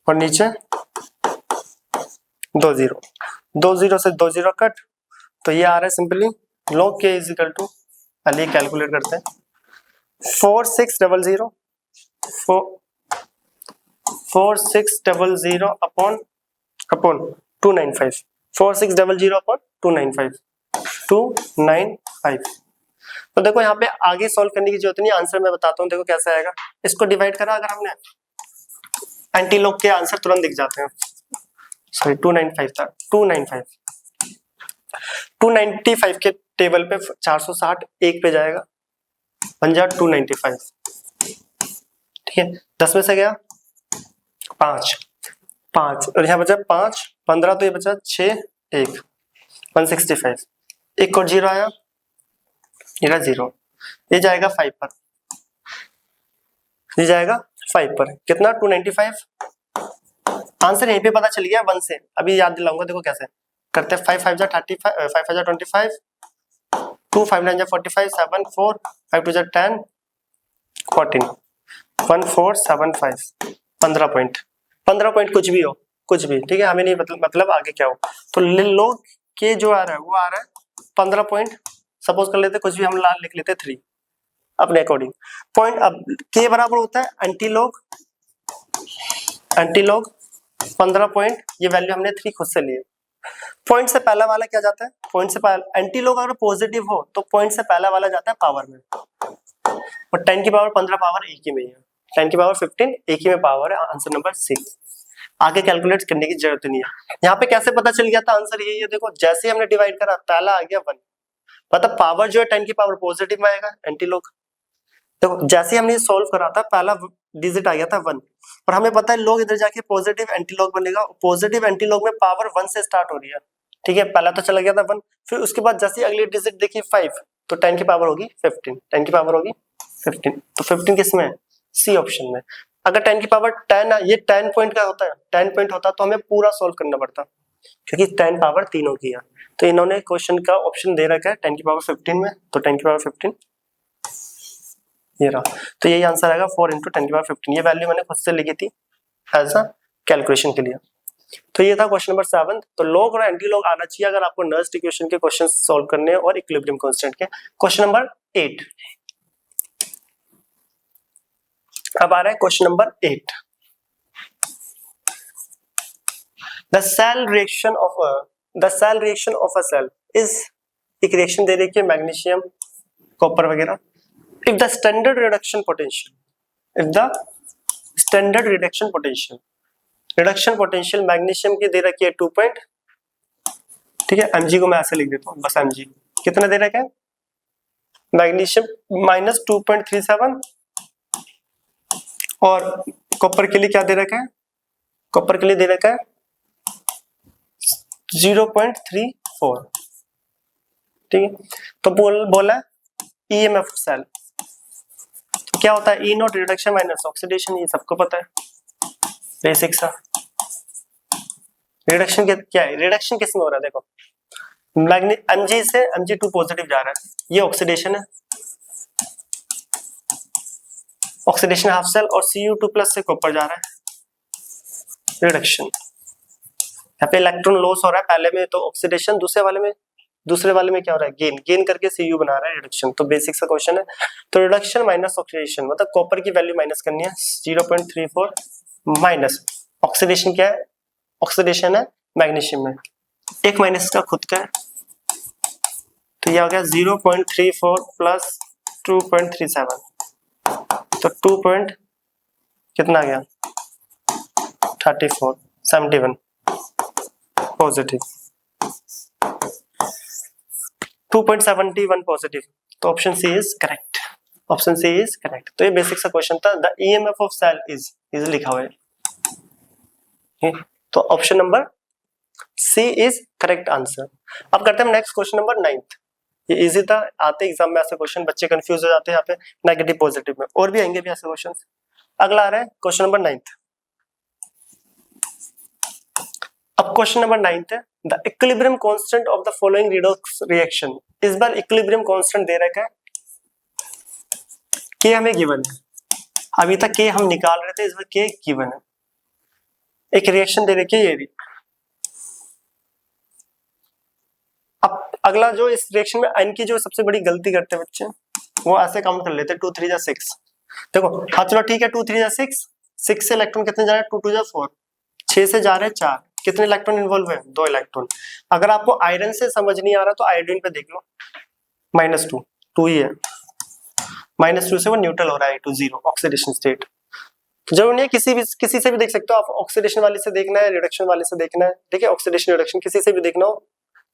और नीचे 2 0, 2 0 से 2 0 कट, तो ये आ रहा है simply log k is equal to, पहले कैलकुलेट करते हैं, 4600 अपॉन 295, 4600 अपॉन 295। तो देखो यहाँ पे आगे सॉल्व करने की जरूरत नहीं, आंसर मैं बताता हूँ। देखो कैसे आएगा, इसको डिवाइड करा अगर हमने, एंटी लॉग के आंसर तुरंत दिख जाते हैं। सॉरी 295 था, 295 के टेबल पे 460 एक पे जाएगा, बन जा 295। ठीक है, 10 में से गया 5 और यहाँ बचा 5, 15 तो ये बचा 6, 1 165, एक और 0 आया, ये 0, ये जाएगा 5 पर, ये जाएगा 5 पर, कितना 295। आंसर यहीं पे पता चल गया 1 से, अभी याद दिलाऊंगा। देखो कैसे करते हैं, 5 5 35, 5 5 25, 2 5 9 45, 7 4 5 2 10 14 1475, 15 पॉइंट, 15 पॉइंट कुछ भी हो, कुछ भी ठीक है, हमें नहीं मतलब आगे क्या हो। तो लोग के जो आ रहा है वो आ रहा है 15 पॉइंट, सपोज कर लेते कुछ भी हम लाल लिख लेते 3 अपने अकॉर्डिंग पॉइंट। अब के बराबर होता है एंटी लॉग 15 पॉइंट, ये वैल्यू हमने 3 खुद से लिए। पॉइंट से पहला वाला क्या जाता है, पॉइंट से पहला एंटी लॉग अगर पॉजिटिव हो तो पॉइंट से पहला वाला जाता है पावर में, और 10 की पावर 15 पावर एक ही में है, 10 की पावर 15 एक ही में पावर है। आंसर नंबर 6, आगे कैलकुलेट करने की जरूरत नहीं है। यहाँ पे कैसे पता चल गया था आंसर यही है, देखो जैसे ही हमने डिवाइड करा पहला आ गया 1, मतलब पावर जो है 10 की पावर पॉजिटिव में आएगा एंटी लॉग। देखो जैसे ही हमने सॉल्व करा था पहला डिजिट आ गया था 1, और हमें पता है लॉग इधर जाके पॉजिटिव एंटी लॉग बनेगा, पॉजिटिव एंटी लॉग में पावर 1 से स्टार्ट हो रही है। ठीक है, पहला तो चला गया था 1, फिर उसके बाद जैसे ही अगली डिजिट देखिए 5, तो 10 की पावर होगी 15, 10 की पावर होगी 15, तो 15 किस में है, सी ऑप्शन में। अगर 10 की पावर 10, ये 10 पॉइंट का होता है, 10 पॉइंट होता तो हमें पूरा सॉल्व करना पड़ता, क्योंकि 10 पावर तीनों की है। तो इन्होंने क्वेश्चन का ऑप्शन दे रखा है 10 की पावर 15 में, तो 10 की पावर 15 ये रहा, तो यही आंसर आएगा 4 × 10 की पावर 15। ये वैल्यू मैंने खुद से लिखी थी एज अ कैलकुलेशन के लिए। तो ये था क्वेश्चन नंबर 7। तो लॉग और एंटी लॉग आना चाहिए अगर आपको नर्स्ड इक्वेशन के क्वेश्चन सॉल्व करने हैं और इक्विलिब्रियम कांस्टेंट के। क्वेश्चन नंबर 8, अब आ रहा है question number 8। The cell reaction of a cell is, एक रिएक्शन दे रखी है मैग्नीशियम कॉपर वगैरह, if the standard reduction potential magnesium की दे रखी है 2 पॉइंट, ठीक है, mg को मैं ऐसे लिख देता हूँ बस, mg कितना दे रखा है मैग्नीशियम -2.37, और कॉपर के लिए क्या दे रखा है, कॉपर के लिए दे रखा है 0.34, ठीक है। तो बोला EMF सेल, तो क्या होता है E not reduction minus oxidation, ये सबको पता है बेसिक सा। रिडक्शन क्या है, रिडक्शन किस में हो रहा है, देखो Mg से Mg2 पॉजिटिव जा रहा है, ये ऑक्सीडेशन है, ऑक्सीडेशन हाफ सेल, और Cu2+ से कॉपर जा रहा है, रिडक्शन। यहाँ पे इलेक्ट्रॉन लॉस हो रहा है, पहले में तो ऑक्सीडेशन, दूसरे वाले में क्या हो रहा है गेन करके Cu बना रहा है, रिडक्शन। तो बेसिक सा क्वेश्चन है। तो रिडक्शन माइनस ऑक्सीडेशन, मतलब कॉपर की वैल्यू माइनस करनी है 0.34 माइनस ऑक्सीडेशन, क्या है ऑक्सीडेशन है मैग्नीशियम में, एक माइनस का खुद का है, तो ये आ गया 0.34 प्लस 2.37, तो 2 पॉइंट कितना आ गया 71 पॉजिटिव, 2.71 पॉजिटिव, तो option C is correct, option C is correct. तो ये बेसिक सा क्वेश्चन था। The EMF of cell is लिखा हुआ है, तो option number C is correct answer. अब करते हैं नेक्स्ट क्वेश्चन नंबर 9th। ये इजी था, आते एग्जाम में ऐसे क्वेश्चन बच्चे कंफ्यूज हो जाते हैं यहाँ पे नेगेटिव पॉजिटिव में, और भी आएंगे भी ऐसे क्वेश्चन। अगला आ रहा है क्वेश्चन नंबर 9th। अब क्वेश्चन नंबर 9th है, the equilibrium constant of the following redox reaction. इस बार इक्विलिब्रियम कांस्टेंट दे रखा है, के हमें गिवन है, अभी तक के हम निकाल रहे थे, इस बार के गिवन है, एक रिएक्शन दे रखी है ये भी। अब अगला जो इस रिएक्शन में एन की जो सबसे बड़ी गलती करते हैं बच्चे, वो ऐसे काउंट कर लेते हैं 2 3 जा 6। देखो हाँ चलो ठीक है, 2 3 जा 6, 6 से इलेक्ट्रॉन कितने जा रहे हैं, 2 2 जा 4, 6 से जा रहे हैं 4, कितने इलेक्ट्रॉन इन्वॉल्व है, 2 इलेक्ट्रॉन। अगर आपको आयरन से समझ नहीं आ रहा तो आयोडीन पे देख लो, -2, 2 ही है, -2 से वो न्यूट्रल हो रहा है, 2 0 ऑक्सीडेशन स्टेट। जरूर नहीं है किसी से भी देख सकते हो आप, ऑक्सीडेशन वाले से देखना है, रिडक्शन वाले से देखना है, ठीक है, ऑक्सीडेशन रिडक्शन किसी से भी देखना हो,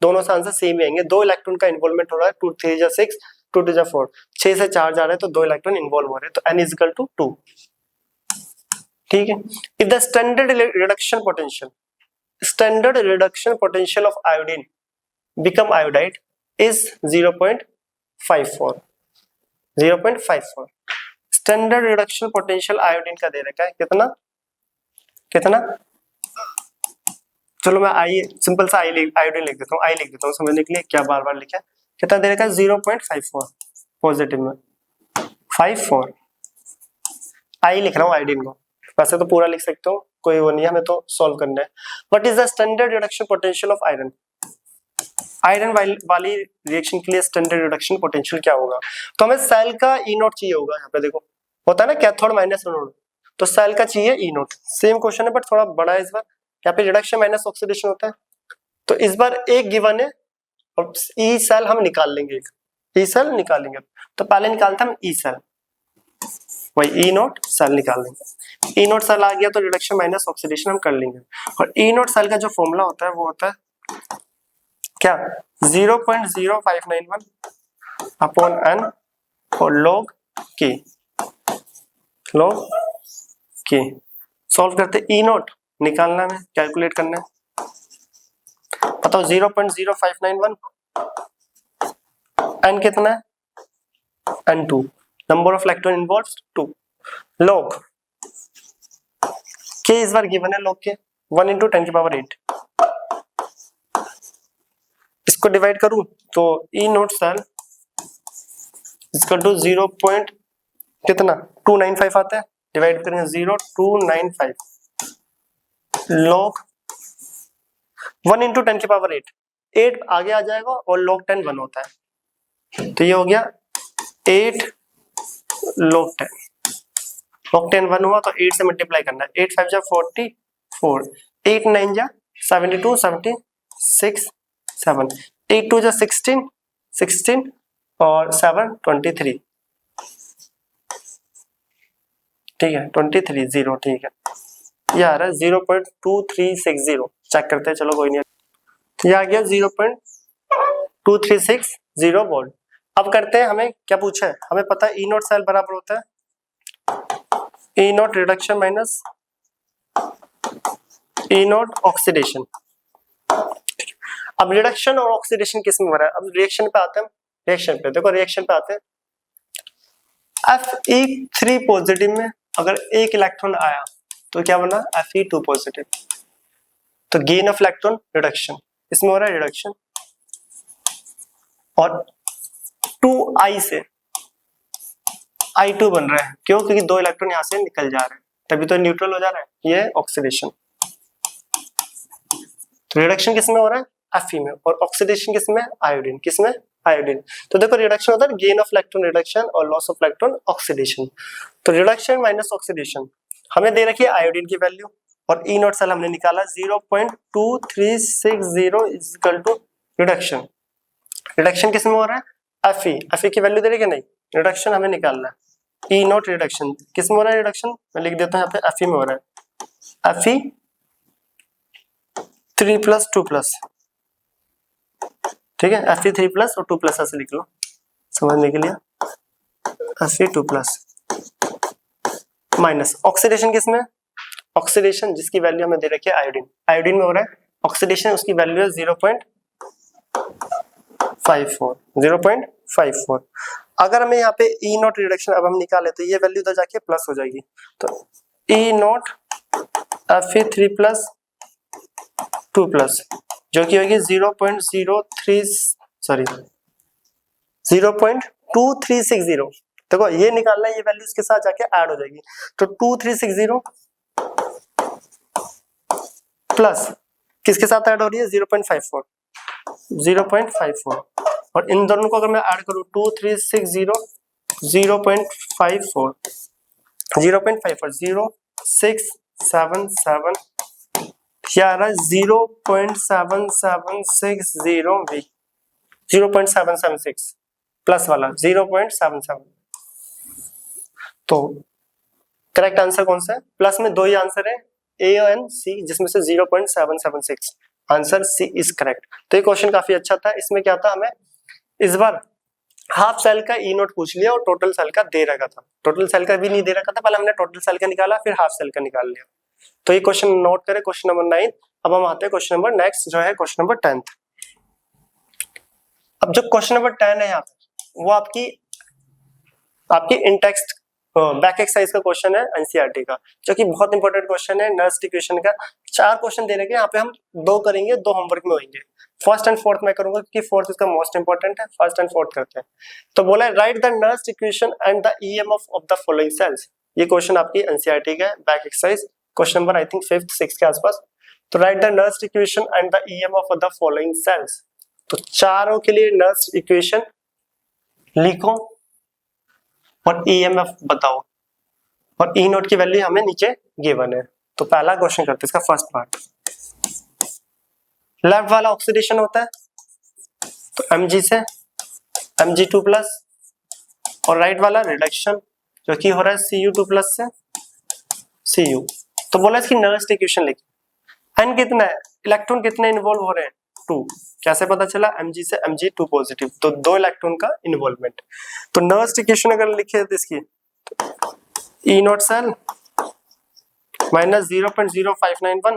दोनों से आंसर सेम ही आएंगे। 2 इलेक्ट्रॉन का इन्वॉल्वमेंट हो रहा है, 2 3 जा 6, 2 2 जा 4, 6 से 4 जा रहे हैं तो 2 इलेक्ट्रॉन इन्वॉल्व हो रहे हैं, तो n इज इक्वल टू 2, ठीक है। If the standard reduction potential of iodine become iodide is 0.54, 0.54। Standard reduction potential iodine का दे रखा है कितना, चलो मैं आई सिंपल सा आयोडीन लिख देता हूँ, आई लिख देता हूँ समझने के लिए, क्या बार बार लिखा है, कितना दे रखा है 0.54, पॉजिटिव में 54, आई लिख रहा हूँ आयोडीन को, वैसे तो पूरा लिख सकता हूँ, कोई वो नहीं है, हमें तो सॉल्व करना है। What is the standard reduction potential of iron, iron वाली रिएक्शन के लिए स्टैंडर्ड रिडक्शन पोटेंशियल क्या होगा, तो हमें सेल का ई नोट चाहिए होगा, यहाँ पे देखो होता है ना कैथोड माइनस एनोड, तो सेल का चाहिए ई नोट, सेम क्वेश्चन है बट थोड़ा बड़ा है इस बार, यहाँ पे रिडक्शन माइनस ऑक्सीडेशन होता है, तो इस बार एक गिवन है और ई सेल हम निकाल लेंगे, ई सेल निकालेंगे, तो पहले निकालते हम ई सेल, वही ई नोट सेल निकाल लेंगे, ई नोट सेल आ गया तो रिडक्शन माइनस ऑक्सीडेशन हम कर लेंगे, और ई नोट सेल का जो फॉर्मूला होता है वो होता है क्या 0.0591 अपॉन n और log k, सॉल्व करते ई नोट निकालना है, कैलकुलेट करना है, बताओ 0.0591, n कितना है, n2, number of electron involved 2, log k इस बार गिवन है, log k 1 into 10 की पावर 8, इसको डिवाइड करूं तो ई नोट सेल इसका टू 0. कितना 295 आता है, डिवाइड करेंगे 0.295 log 1 into 10 की पावर 8, 8 आगे आ जाएगा और log 10 1 होता है, तो ये हो गया 8 log 10, log 10 1 हुआ तो 8 से मल्टीप्लाई करना है, 8 5 जा 44, 8 9 जा 72, 76 7, 8 2 जा 16 और 7 23, ठीक है 23 0, ठीक है ये आ रहा है 0.2360, चेक करते हैं, चलो कोई नहीं, ये आ गया 0.2360 वोल्ट। अब करते हैं, हमें क्या पूछा है, हमें पता है ई नोट सेल बराबर होता है ई नोट रिडक्शन माइनस ई नोट ऑक्सीडेशन। अब रिडक्शन और ऑक्सीडेशन किस में हो रहा है, अब रिएक्शन पे आते हैं, रिएक्शन पे देखो, रिएक्शन पे आते हैं, Fe3 पॉजिटिव में अगर एक इलेक्ट्रॉन आया तो क्या बना Fe2 पॉजिटिव, तो गेन ऑफ इलेक्ट्रॉन रिडक्शन, इसमें हो रहा है रिडक्शन, और 2I से I2 बन रहा है, क्यों, क्योंकि 2 इलेक्ट्रॉन यहां से निकल जा रहे हैं, तभी तो न्यूट्रल हो जा रहा है, ये ऑक्सीडेशन, तो रिडक्शन किसमें हो रहा है Fe में, और ऑक्सीडेशन किसमें, आयोडीन, किसमें, आयोडीन। तो देखो रिडक्शन होता है गेन ऑफ इलेक्ट्रॉन रिडक्शन और लॉस ऑफ इलेक्ट्रॉन ऑक्सीडेशन, तो रिडक्शन माइनस ऑक्सीडेशन, हमें दे रखी है आयोडीन की वैल्यू और ई नोट सेल हमने निकाला 0.2360 is equal to reduction, reduction किसमें हो रहा है Fe की वैल्यू दे रही है नहीं, रिडक्शन हमें निकालना है, ई नोट रिडक्शन किसमें हो रहा है, रिडक्शन मैं लिख देता हूँ यहाँ पे Fe में हो रहा है, Fe3 + 2+, ठीक है Fe3+ और 2+ ऐसे लिख लो समझने के लिए, Fe2+ माइनस ऑक्सीडेशन किसमें, ऑक्सीडेशन जिसकी वैल्यू हमें दे रखी है आयोडीन, आयोडीन में हो रहा है ऑक्सीडेशन, उसकी वैल्यू है 0.54। अगर हमें यहाँ पे ई नोट रिडक्शन अब हम निकाले तो ये वैल्यू उधर जाके प्लस हो जाएगी, तो ई नोट Fe3+ 2+ जो कि होगी 0.2360, देखो ये निकालना है, ये वैल्यू इसके साथ जाके ऐड हो जाएगी। तो 2360 प्लस किसके साथ ऐड हो रही है 0.54 0.54 और इन दोनों को अगर मैं ऐड करूं 2360 0.54 0677 क्या आ रहा है 0.7760 0.776 प्लस वाला 0.77। तो करेक्ट आंसर कौन सा है? प्लस में दो ही आंसर है ए एंड सी, जिसमें से 0.776 आंसर सी इज करेक्ट। तो ये क्वेश्चन काफी अच्छा था। इसमें क्या था, हमें इस बार हाफ सेल का ई नोट पूछ लिया और टोटल सेल का दे रखा था। टोटल सेल का भी नहीं दे रखा था, पहले हमने टोटल सेल का निकाला फिर हाफ सेल का निकाल लिया। तो ये क्वेश्चन नोट करें, क्वेश्चन नंबर 9। अब हम आते हैं क्वेश्चन नंबर नेक्स्ट जो है क्वेश्चन नंबर 10। अब जो क्वेश्चन नंबर 10 है यहाँ पे वो आपकी इंटेक्स्ट बैक एक्सरसाइज का क्वेश्चन है एनसीईआरटी का, जो कि बहुत इंपॉर्टेंट क्वेश्चन है। नर्स्ड इक्वेशन का 4 क्वेश्चन दे रखे हैं, यहाँ पे हम 2 करेंगे, 2 होमवर्क में होंगे। फर्स्ट एंड फोर्थ मैं करूंगा क्योंकि फोर्थ इसका मोस्ट इंपॉर्टेंट है। फर्स्ट एंड फोर्थ करते हैं। तो बोला है right the nursed equation and the EMF of the following sales. ये क्वेश्चन आपकी एनसीईआरटी का है, back exercise question number I think 5th 6th के आसपास। तो right the nursed equation and the EMF of the following sales. तो चारों के लिए नर्स्ड इक्वेशन लिखो और ईएमएफ बताओ और ई नोट की वैल्यू हमें नीचे गिवन है। तो पहला क्वेश्चन करते हैं इसका फर्स्ट पार्ट। लेफ्ट वाला ऑक्सीडेशन होता है तो Mg से Mg2 प्लस और राइट वाला रिडक्शन जो कि हो रहा है Cu2 प्लस से Cu। तो बोला इसकी नर्स्ड इक्वेशन लिखी। एन कितना है, इलेक्ट्रॉन कितने इन्वॉल्व हो रहे हैं 2। कैसे पता चला, Mg से Mg2 पॉजिटिव, तो 2 इलेक्ट्रॉन का इन्वॉल्वमेंट। तो नर्स्ड इक्वेशन अगर लिखे तो इसकी E naught cell minus 0.0591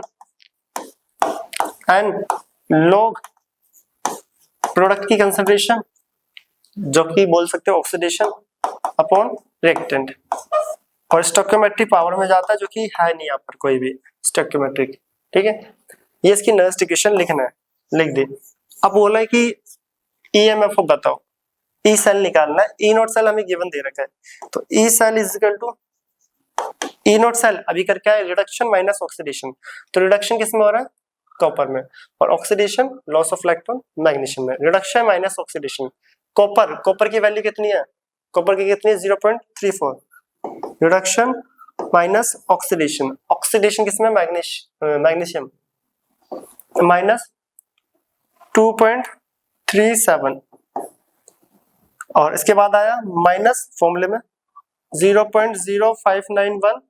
and log product की कंसंट्रेशन जो कि बोल सकते हो ऑक्सीडेशन अपॉन रिएक्टेंट, और स्टोइकियोमेट्रिक पावर में जाता है जो कि है नहीं यहाँ पर कोई भी स्टोइकियोमेट्रिक। ठीक है, ये इसकी नर्स्ड इक्वेशन लिखना है, लिख दे। अब बोला है कि ईएमएफ बताओ, ई सेल निकालना है। ई नॉट सेल हमें गिवन दे रखा है, तो E cell is equal to E naught cell अभी करके है रिडक्शन माइनस ऑक्सीडेशन। तो रिडक्शन किसमें हो रहा है, कॉपर में, और oxidation loss of electron magnesium में। रिडक्शन माइनस ऑक्सीडेशन, कॉपर की वैल्यू कितनी है, कॉपर की कितनी है 0.34, रिडक्शन माइनस ऑक्सीडेशन, ऑक्सीडेशन किसमें मैग्नीशियम माइनस 2.37 और इसके बाद आया माइनस फॉर्मूले में 0.0591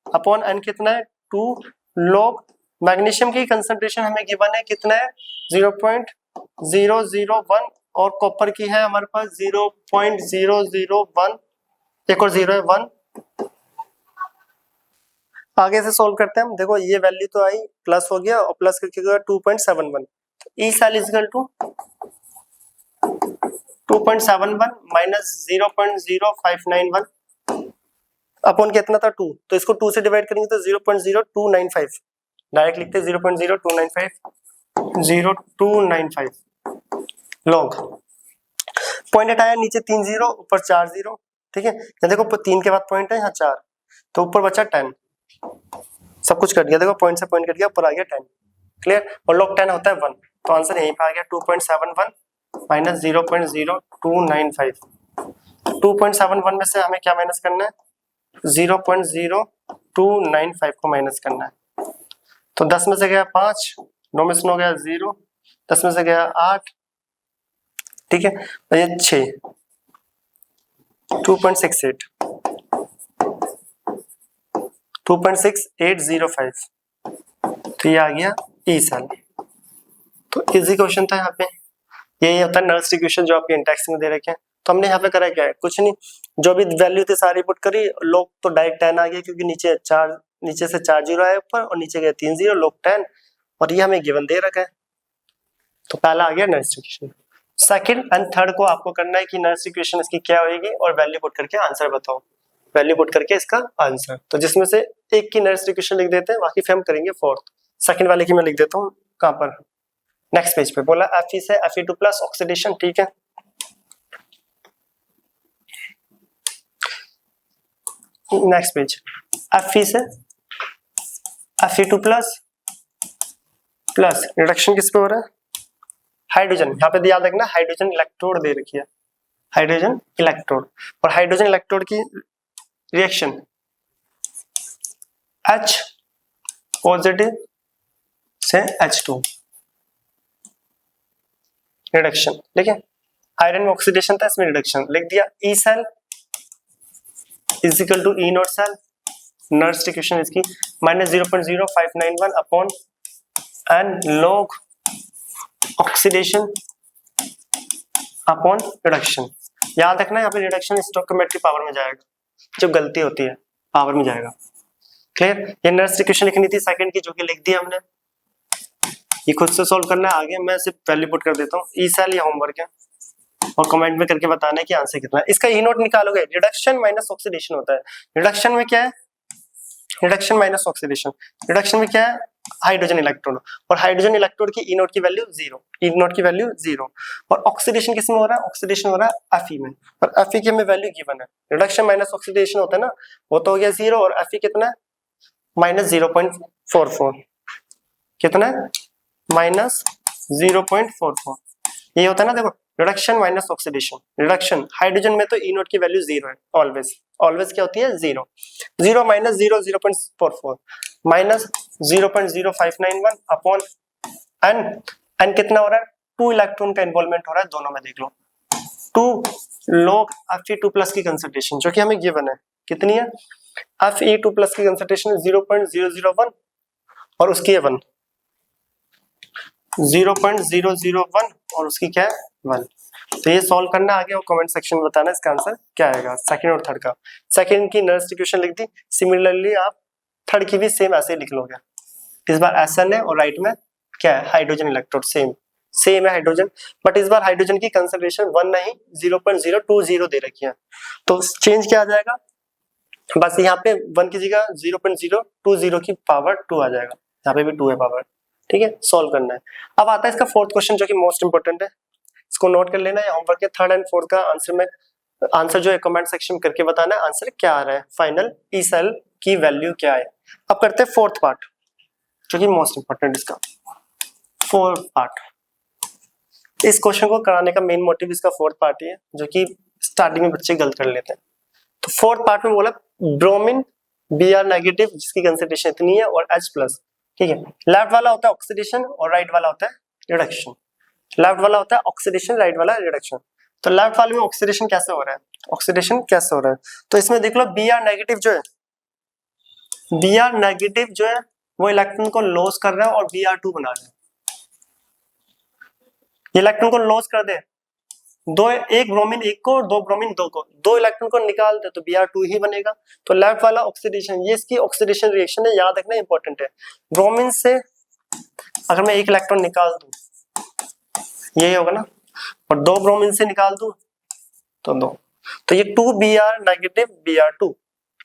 अपॉन एन कितना है 2 लॉग मैग्नीशियम की कंसंट्रेशन हमें गिवन है कितना है 0.001 और कॉपर की है हमारे पास 0.001, एक और 0 है 1। आगे से सॉल्व करते हैं हम। देखो ये वैल्यू तो आई, प्लस हो गया और प्लस करके 2.71। E cell is equal to 2.71 minus 0.0591 upon कितना था 2, तो इसको 2 से डिवाइड करेंगे तो 0.0295, डायरेक्ट लिखते हैं 0.0295 लॉग। पॉइंट हटाया, नीचे 3 0 ऊपर 4 0। ठीक है, यहाँ देखो 3 के बाद पॉइंट है, यहाँ 4, तो ऊपर बचा 10। सब कुछ कट गया, देखो पॉइंट से पॉइंट कट गया, ऊपर आ गया 10। क्लियर, और लॉग 10 होता है 1, तो आंसर यहीं पे आ गया 2.71 माइनस 0.0295। 2.71 में से हमें क्या माइनस करना है 0.0295 को माइनस करना है। तो 10 में से गया 5, 9 में से 9 गया 0, 10 में से गया 8, ठीक है, और ये 6 2.68 2.6805, तो ये आ गया ई सेल। तो इजी क्वेश्चन था यहाँ पे। यही होता है नर्स्ड इक्वेशन जो आपके इंटेक्स में दे रखे हैं। तो हमने यहाँ पे करा क्या है, कुछ नहीं, जो भी वैल्यू थी सारी पुट करी, लोग तो डायरेक्ट 10 आ गया क्योंकि नीचे से 4 0 आया ऊपर और नीचे गया 3 0, लोग 10, और ये हमें गिवन दे रखा है। तो पहला आ गया nursed equation. Second and third को आपको करना है कि नर्स्ड इक्वेशन इसकी क्या होगी और वैल्यू पुट करके आंसर बताओ, वैल्यू पुट करके इसका आंसर। तो जिसमें से एक की नर्स्ड इक्वेशन लिख देते हैं, बाकी फिर हम करेंगे फोर्थ। सेकंड वाले की मैं लिख देता हूँ कहाँ पर, नेक्स्ट पेज पे। बोला Fe से Fe2 प्लस ऑक्सीडेशन, ठीक है। नेक्स्ट पेज, Fe से Fe2 प्लस प्लस रिडक्शन किस पे हो रहा है, हाइड्रोजन, यहाँ पे याद रखना हाइड्रोजन इलेक्ट्रोड दे रखी है, हाइड्रोजन इलेक्ट्रोड, और हाइड्रोजन इलेक्ट्रोड की रिएक्शन H पॉजिटिव से H2 रिडक्शन, ठीक है, आयरन में ऑक्सीडेशन था, इसमें रिडक्शन लिख दिया, E cell is equal to E naught cell, Nernst equation इसकी -0.0591 upon n log oxidation upon reduction. याद रखना यहाँ पे रिडक्शन स्टोइकोमेट्रिक पावर में जाएगा, जो गलती होती है पावर में जाएगा, क्लियर। ये नर्स इक्वेशन लिखनी थी सेकंड की, जो कि लिख दी हमने, ये खुद से सॉल्व करना है, आगे मैं सिर्फ वैल्यू पुट कर देता हूँ। ई सेल या होमवर्क है और कमेंट में करके बताना है कि आंसर कितना है। इसका ई नोट निकालोगे, रिडक्शन माइनस ऑक्सीडेशन होता है, रिडक्शन में क्या है, रिडक्शन माइनस ऑक्सीडेशन, रिडक्शन में क्या है, हाइड्रोजन इलेक्ट्रोड, और हाइड्रोजन इलेक्ट्रोड की ई नोट की वैल्यू 0, ई नोट की वैल्यू 0, और ऑक्सीडेशन किस में हो रहा है, ऑक्सीडेशन हो रहा है Fe में, और Fe की हमें वैल्यू गिवन है, रिडक्शन माइनस ऑक्सीडेशन होता है ना, वो तो हो गया 0, और Fe कितना है -0.44, कितना है -0.44, ये होता है ना, देखो reduction minus oxidation, reduction hydrogen में तो ई नोट की वैल्यू 0 है, ऑलवेज ऑलवेज क्या होती है 0, 0 minus 0 0.44 minus 0.0591 upon n, n कितना हो रहा है, 2 इलेक्ट्रॉन का इन्वॉल्वमेंट हो रहा है दोनों में, देख लो 2 log Fe2 प्लस की कंसंट्रेशन जो कि हमें गिवन है, कितनी है, Fe2 प्लस की कंसंट्रेशन 0.001 और उसकी है 1, 0.001 और उसकी क्या है 1। तो ये सॉल्व करना आगे और कमेंट सेक्शन में बताना इसका आंसर क्या आएगा, सेकंड और थर्ड का। सेकंड की नर्स इक्वेशन लिख दी, सिमिलरली आप थर्ड की भी सेम ऐसे ही लिख लोगे, इस बार SN है और राइट में क्या है, हाइड्रोजन इलेक्ट्रोड, सेम सेम है हाइड्रोजन, बट इस बार हाइड्रोजन की कंसंट्रेशन 1 नहीं 0.020 दे रखी है, तो चेंज क्या आ जाएगा, बस यहाँ पे 1 की जगह 0.020 की पावर 2 आ जाएगा, यहाँ पे भी 2 है पावर, ठीक है, सॉल्व करना है। अब आता है इसका फोर्थ क्वेश्चन जो कि मोस्ट इंपोर्टेंट है, इसको नोट कर लेना है, होमवर्क के थर्ड एंड फोर्थ का आंसर में, आंसर जो है कमेंट सेक्शन में करके बताना है आंसर क्या आ रहा है, फाइनल ई सेल की वैल्यू क्या है। अब करते हैं फोर्थ पार्ट जो कि मोस्ट इंपोर्टेंट, इसका फोर्थ पार्ट, इस क्वेश्चन को कराने का मेन मोटिव इसका फोर्थ पार्ट ही है, जो कि स्टार्टिंग में बच्चे गलत कर लेते हैं। तो फोर्थ पार्ट में बोला ब्रोमीन Br नेगेटिव जिसकी कंसंट्रेशन इतनी है और H प्लस, ठीक है, लेफ्ट वाला होता है ऑक्सीडेशन और राइट वाला होता है रिडक्शन, लेफ्ट वाला होता है ऑक्सीडेशन, राइट वाला रिडक्शन। तो लेफ्ट वाले में ऑक्सीडेशन कैसे हो रहा है, ऑक्सीडेशन कैसे हो रहा है, तो इसमें देख लो Br नेगेटिव जो है, Br नेगेटिव जो है वो इलेक्ट्रॉन को लॉस कर रहा है और Br2 बना रहा है, इलेक्ट्रॉन को लॉस कर दे, दो, एक ब्रोमीन एक को और दो ब्रोमीन दो को, दो इलेक्ट्रॉन को निकाल दे तो Br2 ही बनेगा। तो लेफ्ट वाला ऑक्सीडेशन, ये इसकी ऑक्सीडेशन रिएक्शन है, याद रखना इंपॉर्टेंट है। ब्रोमीन से अगर मैं एक इलेक्ट्रॉन निकाल दूं यही होगा ना, और दो ब्रोमीन से निकाल दूं तो दो, तो ये 2Br नेगेटिव Br2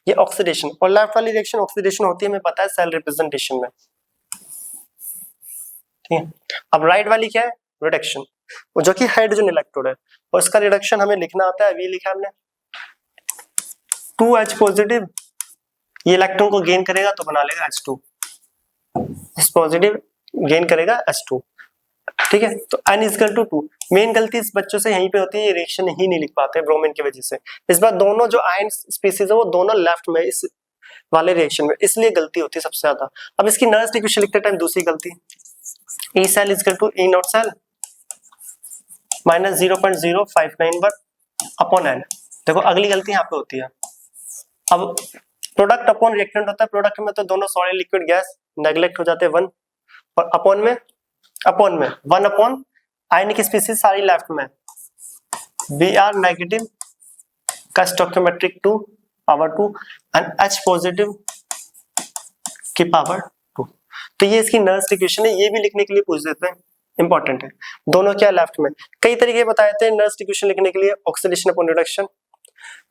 ये ऑक्सीडेशन, और लेफ्ट वाली रिएक्शन ऑक्सीडेशन होती है हमें पता है सेल रिप्रेजेंटेशन में, ठीक है। अब राइट वाली क्या है, रिडक्शन, जो कि हाइड्रोजन इलेक्ट्रोड है, और इसका रिडक्शन हमें लिखना आता है, अभी लिखा हमने 2H पॉजिटिव, ये इलेक्ट्रॉन को गेन करेगा तो बना लेगा H2, इस पॉजिटिव गेन करेगा H2, ठीक है। तो N इक्वल टू 2, मेन गलती इस बच्चों से यहीं पे होती है, ये रिएक्शन ही नहीं लिख पाते ब्रोमीन की वजह से। इस बार दोनों जो आयन स्पीसीज है वो दोनों लेफ्ट में इस वाले रिएक्शन में, इसलिए गलती होती है सबसे ज्यादा। अब इसकी नर्स इक्वेशन लिखते टाइम दूसरी गलती, E cell equal to E naught cell minus 0.0591 upon N। देखो अगली गलती यहाँ पे होती है, अब प्रोडक्ट अपॉन रिएक्टेंट होता है, प्रोडक्ट में तो दोनों सॉलिड लिक्विड गैस नेग्लेक्ट हो जाते हैं 1, और अपॉन में 1 अपॉन आयनिक स्पीसीज सारी लेफ्ट में, Br नेगेटिव का stoichiometric 2 power 2 and H positive की पावर 2। तो ये इसकी नर्स इक्वेशन है, ये भी लिखने के लिए पूछ देते हैं, इंपॉर्टेंट है। दोनों क्या लेफ्ट में, कई तरीके बताए थे नर्स इक्वेशन लिखने के लिए, oxidation upon reduction,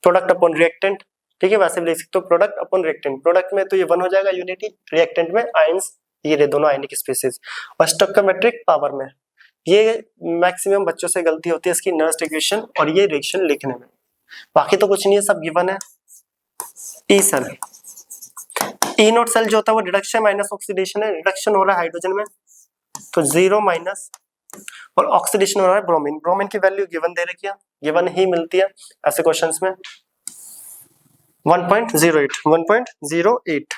product upon reactant, ठीक है, वैसे भी लिख सकते हो प्रोडक्ट अपॉन रिएक्टेंट, प्रोडक्ट में तो ये 1 हो जाएगा यूनिटी, रिएक्टेंट में आयंस ये दोनों आयनिक स्पीसीज, और स्टोइकोमेट्रिक पावर में। ये मैक्सिमम बच्चों से गलती होती है इसकी नर्स इक्वेशन और ये रिएक्शन लिखने में, बाकी तो कुछ नहीं है, सब गिवन है, E cell, E naught cell जो होता है वो रिडक्शन माइनस ऑक्सीडेशन है, रिडक्शन हो रहा है हाइड्रोजन में तो 0 माइनस, और ऑक्सीडेशन हो रहा है ब्रोमीन, ब्रोमीन की वैल्यू गिवन दे रखी है, गिवन ही मिलती है ऐसे क्वेश्चंस में 1.08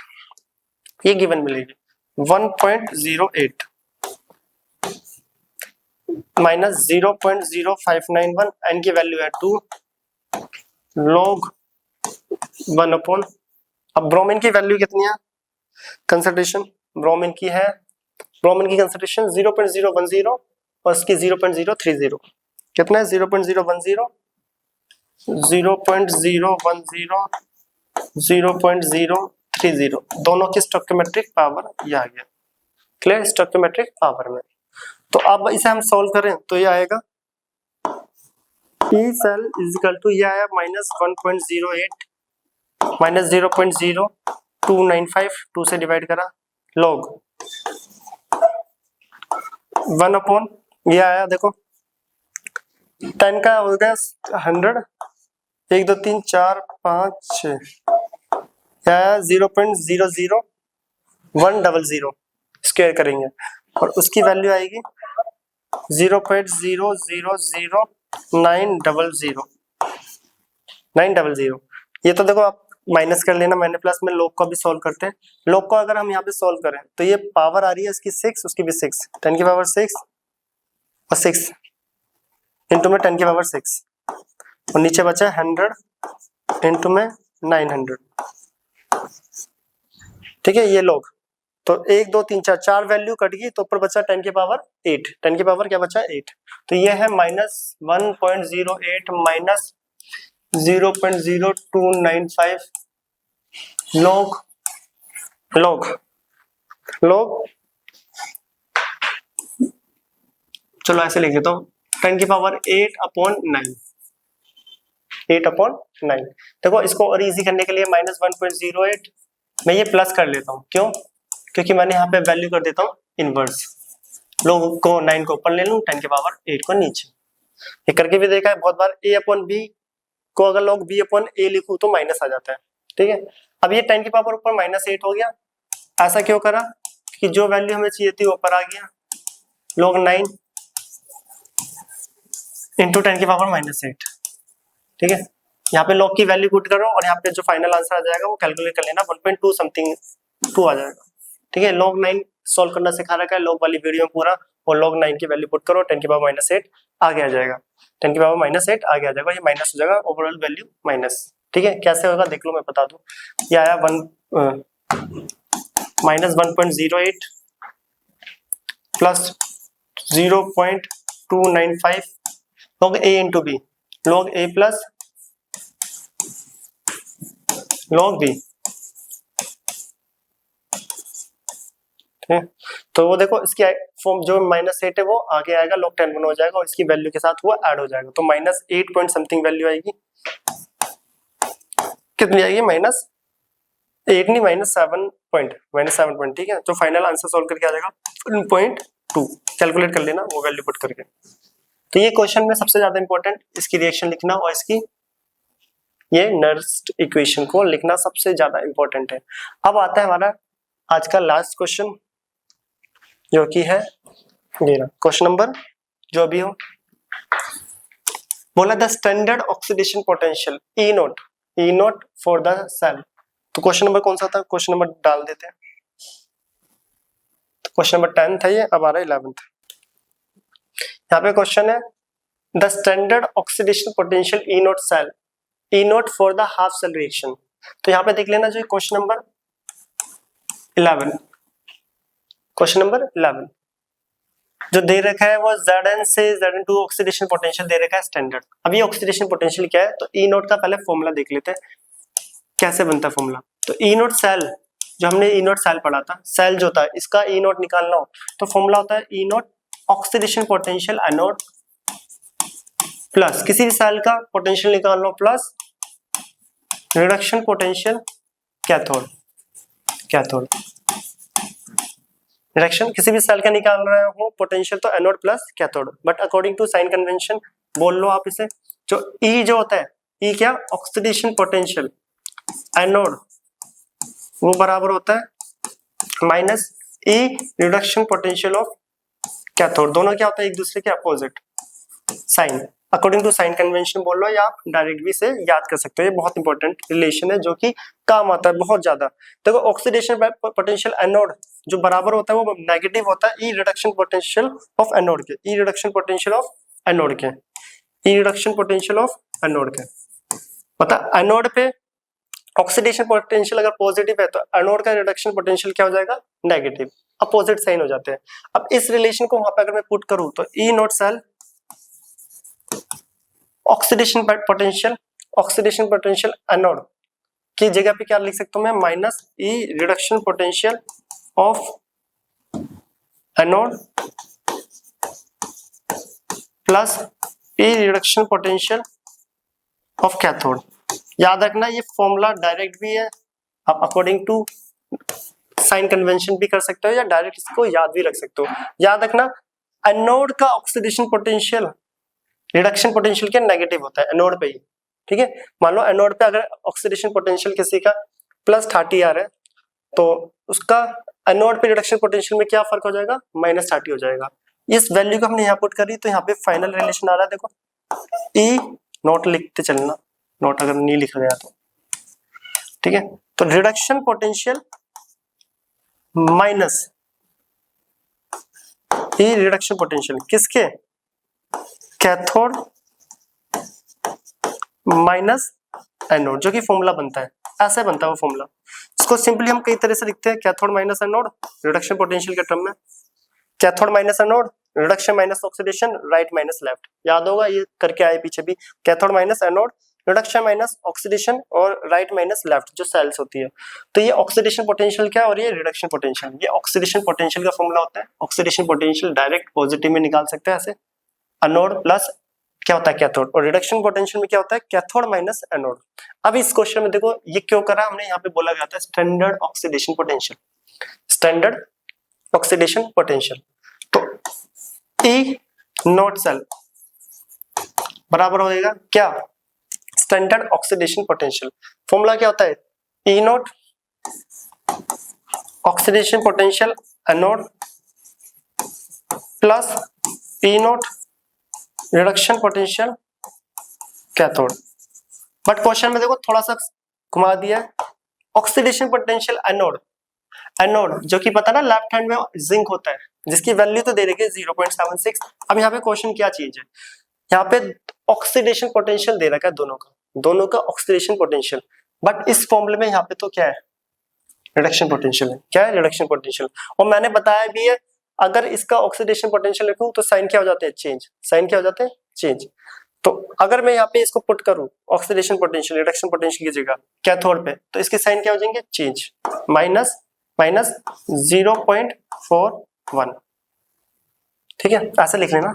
ये गिवन मिलेगी 1.08 माइनस 0.0591, एन की वैल्यू है 2 log 1 अपॉन, अब ब्रोमीन की वैल्यू कितनी है, कंसंट्रेशन ब्रोमीन की है, ब्रोमीन की कंसंट्रेशन 0.010 और इसकी 0.030, कितना है 0.010 0.030 दोनों की स्टोइकियोमेट्रिक पावर ये आ गया, क्लियर, स्टोइकियोमेट्रिक पावर में। तो अब इसे हम सॉल्व करें तो ये आएगा E cell is equal to, ये आया माइनस 1.08 माइनस 0.0295, 2 से डिवाइड करा लॉग 1 अपॉन, ये आया देखो 10 का हो गया 100, 1 2 3 4 5 6, 0.00100 स्क्वायर करेंगे और उसकी वैल्यू आएगी 0.00900। ये तो देखो आप माइनस कर लेना, मैंने प्लस में लॉग को भी सॉल्व करते हैं, लॉग को अगर हम यहाँ पे सॉल्व करें तो ये पावर आ रही है इसकी 6, उसकी भी 6, 10 की पावर 6 और 6 इंटू में 10 की पावर 6 और नीचे बचा 100 इंटू में 900, ठीक है ये लॉग। तो 1 2 3 4 4 वैल्यू कट गई तो ऊपर बचा 10 की पावर 8, 10 की पावर क्या बचा 8, तो ये है minus 1.08 minus 0.0295 log log log, चलो ऐसे लिख देता हूँ 10 की पावर 8 अपॉन 9, 8 अपॉन 9। देखो इसको और इजी करने के लिए माइनस 1.08 मैं ये प्लस कर लेता हूँ, क्यों, क्योंकि मैंने यहाँ पे वैल्यू कर देता हूँ इनवर्स, लोग को 9 को ऊपर ले लूँ 10 की पावर 8 को नीचे, ये करके भी देखा है बहुत बार। a अपॉन बी को अगर लोग b अपॉन a लिखूं तो माइनस आ जाता है, ठीक है। अब ये 10 की पावर ऊपर माइनस 8 हो गया, ऐसा क्यों करा कि जो वैल्यू हमें चाहिए थी ऊपर आ गया, लोग 9 इंटू 10 की पावर माइनस 8, ठीक है। यहाँ पे लॉग की वैल्यू पुट करो और यहाँ पे जो फाइनल आंसर आ जाएगा वो कैलकुलेट कर लेना, 1.2 समथिंग 2 आ जाएगा, ठीक है। लॉग 9 सॉल्व करना सिखा रखा है लॉग वाली वीडियो में पूरा, और log 9 की वैल्यू पुट करो 10 की पावर माइनस 8 आगे आ जाएगा, 10 की पावर माइनस 8 आगे आ जाएगा, ये माइनस हो जाएगा, ओवरऑल वैल्यू माइनस, ठीक है। कैसे होगा देख लो मैं बता दूं, ये आया minus 1.08 plus 0.295 log a into b, log a plus log b, तो वो देखो इसकी फॉर्म जो माइनस 8 है वो आगे आएगा, log 10 हो जाएगा और इसकी वैल्यू के साथ वो ऐड हो जाएगा, तो माइनस 8 पॉइंट समथिंग वैल्यू आएगी, कितनी आएगी माइनस 8 नहीं माइनस 7 पॉइंट, ठीक है। तो फाइनल आंसर सॉल्व करके आ जाएगा 1.2, कैलकुलेट कर लेना वो वैल्यू पुट करके। तो ये क्वेश्चन में सबसे ज्यादा इंपॉर्टेंट इसकी रिएक्शन लिखना और इसकी ये नर्स्ट इक्वेशन को लिखना सबसे ज्यादा इंपॉर्टेंट है। अब आता है हमारा आज का लास्ट क्वेश्चन जो कि है क्वेश्चन नंबर जो भी हो, बोला the standard oxidation potential E naught for the cell. तो क्वेश्चन नंबर कौन सा था, क्वेश्चन नंबर डाल देते हैं, तो क्वेश्चन नंबर 10 था ये, अब आ रहा है 11th। यहाँ पे क्वेश्चन है the standard oxidation potential E naught cell, E naught for the half cell reaction. तो यहाँ पे देख लेना जो क्वेश्चन नंबर 11, क्वेश्चन नंबर 11 जो दे रखा है वो Zn से Zn2 ऑक्सीडेशन पोटेंशियल दे रखा है स्टैंडर्ड। अब ये ऑक्सीडेशन पोटेंशियल क्या है, तो ई नोट का पहले फॉर्मूला देख लेते हैं कैसे बनता है फॉर्मूला। तो ई नोट सेल, जो हमने ई नोट सेल पढ़ा था, सेल जो होता है इसका ई नोट निकालना हो तो फॉर्मूला होता है E naught oxidation potential anode plus किसी भी सेल का पोटेंशियल निकालना हो plus reduction potential cathode, reduction किसी भी सेल का निकाल रहे हो पोटेंशियल तो anode plus cathode, but according to sign convention बोल लो आप इसे, जो ई जो होता है ई क्या ऑक्सीडेशन पोटेंशियल, एनोड वो बराबर होता है minus E reduction potential of cathode. दोनों क्या होता है, एक दूसरे के opposite sign, according to sign convention बोल लो या आप डायरेक्ट भी से याद कर सकते हो। ये बहुत इंपॉर्टेंट रिलेशन है जो कि काम आता है बहुत ज्यादा। देखो ऑक्सीडेशन पोटेंशियल एनोड जो बराबर होता है वो नेगेटिव होता है ई रिडक्शन पोटेंशियल ऑफ एनोड के, ई रिडक्शन पोटेंशियल ऑफ एनोड के, ई रिडक्शन पोटेंशियल ऑफ एनोड के। पता एनोड पे ऑक्सीडेशन पोटेंशियल अगर पॉजिटिव है तो एनोड का रिडक्शन पोटेंशियल क्या हो जाएगा, नेगेटिव, अपोजिट साइन हो जाते हैं। अब इस रिलेशन को वहां पे अगर मैं पुट करूं तो E naught cell oxidation potential anode की जगह पे क्या लिख सकता हूं मैं, minus E reduction potential of anode plus E reduction potential of cathode. याद रखना ये फॉर्मूला डायरेक्ट भी है, आप अकॉर्डिंग टू साइन कन्वेंशन भी कर सकते हो या डायरेक्ट इसको याद भी रख सकते हो। याद रखना एनोड का ऑक्सीडेशन पोटेंशियल रिडक्शन पोटेंशियल के नेगेटिव होता है एनोड पे ही, ठीक है। मान लो एनोड पे अगर ऑक्सीडेशन पोटेंशियल किसी का प्लस 30 आ रहा है तो उसका एनोड पे रिडक्शन पोटेंशियल में क्या फर्क हो जाएगा, माइनस 30 हो जाएगा। इस वैल्यू को हमने यहाँ पुट करी तो यहाँ पे फाइनल रिलेशन आ रहा है, देखो ई नोट लिखते चलना, नोट अगर नहीं लिखा गया तो ठीक है। तो reduction potential minus E reduction potential किसके, कैथोड माइनस एनोड, जो कि फॉर्मूला बनता है, ऐसे बनता है वो फॉर्मूला। इसको सिंपली हम कई तरह से लिखते हैं, cathode minus anode reduction potential के टर्म में, cathode minus anode reduction minus oxidation right minus left. याद होगा ये करके आए पीछे भी, cathode minus anode reduction minus oxidation और राइट माइनस लेफ्ट जो सेल्स होती है। तो ये ऑक्सीडेशन पोटेंशियल क्या है और ये रिडक्शन पोटेंशियल, ये ऑक्सीडेशन पोटेंशियल का फॉर्मूला होता है। ऑक्सीडेशन पोटेंशियल डायरेक्ट पॉजिटिव में निकाल सकते हैं ऐसे, एनोड प्लस क्या होता है कैथोड, और रिडक्शन पोटेंशियल में क्या होता है, कैथोड माइनस एनोड। अब इस क्वेश्चन में देखो ये क्यों करा हमने, यहाँ पे बोला गया था standard oxidation potential, standard oxidation potential. तो ई नॉट सेल बराबर हो जाएगा क्या, स्टैंडर्ड ऑक्सीडेशन पोटेंशियल। फॉर्मूला क्या होता है, E naught oxidation potential anode plus P naught reduction potential cathode. But question में देखो थोड़ा सा घुमा दिया, ऑक्सीडेशन पोटेंशियल एनोड, एनोड जो कि पता ना लेफ्ट हैंड में जिंक होता है जिसकी वैल्यू तो दे रखी 0.76। अब यहाँ पे क्वेश्चन क्या चीज है, यहाँ पे ऑक्सीडेशन पोटेंशियल दे रखा है दोनों का ऑक्सीडेशन पोटेंशियल, बट इस फॉर्मूले में यहाँ पे तो क्या है, रिडक्शन पोटेंशियल है। क्या है, रिडक्शन पोटेंशियल। और मैंने बताया भी है अगर इसका ऑक्सीडेशन पोटेंशियल लिखूं तो साइन क्या हो जाते हैं, चेंज, साइन क्या हो जाते हैं, चेंज। तो अगर मैं यहाँ पे इसको पुट करूं ऑक्सीडेशन पोटेंशियल रिडक्शन पोटेंशियल की जगह कैथोड पे, तो इसके साइन क्या हो जाएंगे, चेंज, माइनस माइनस 0.41, ठीक है ऐसे लिख लेना,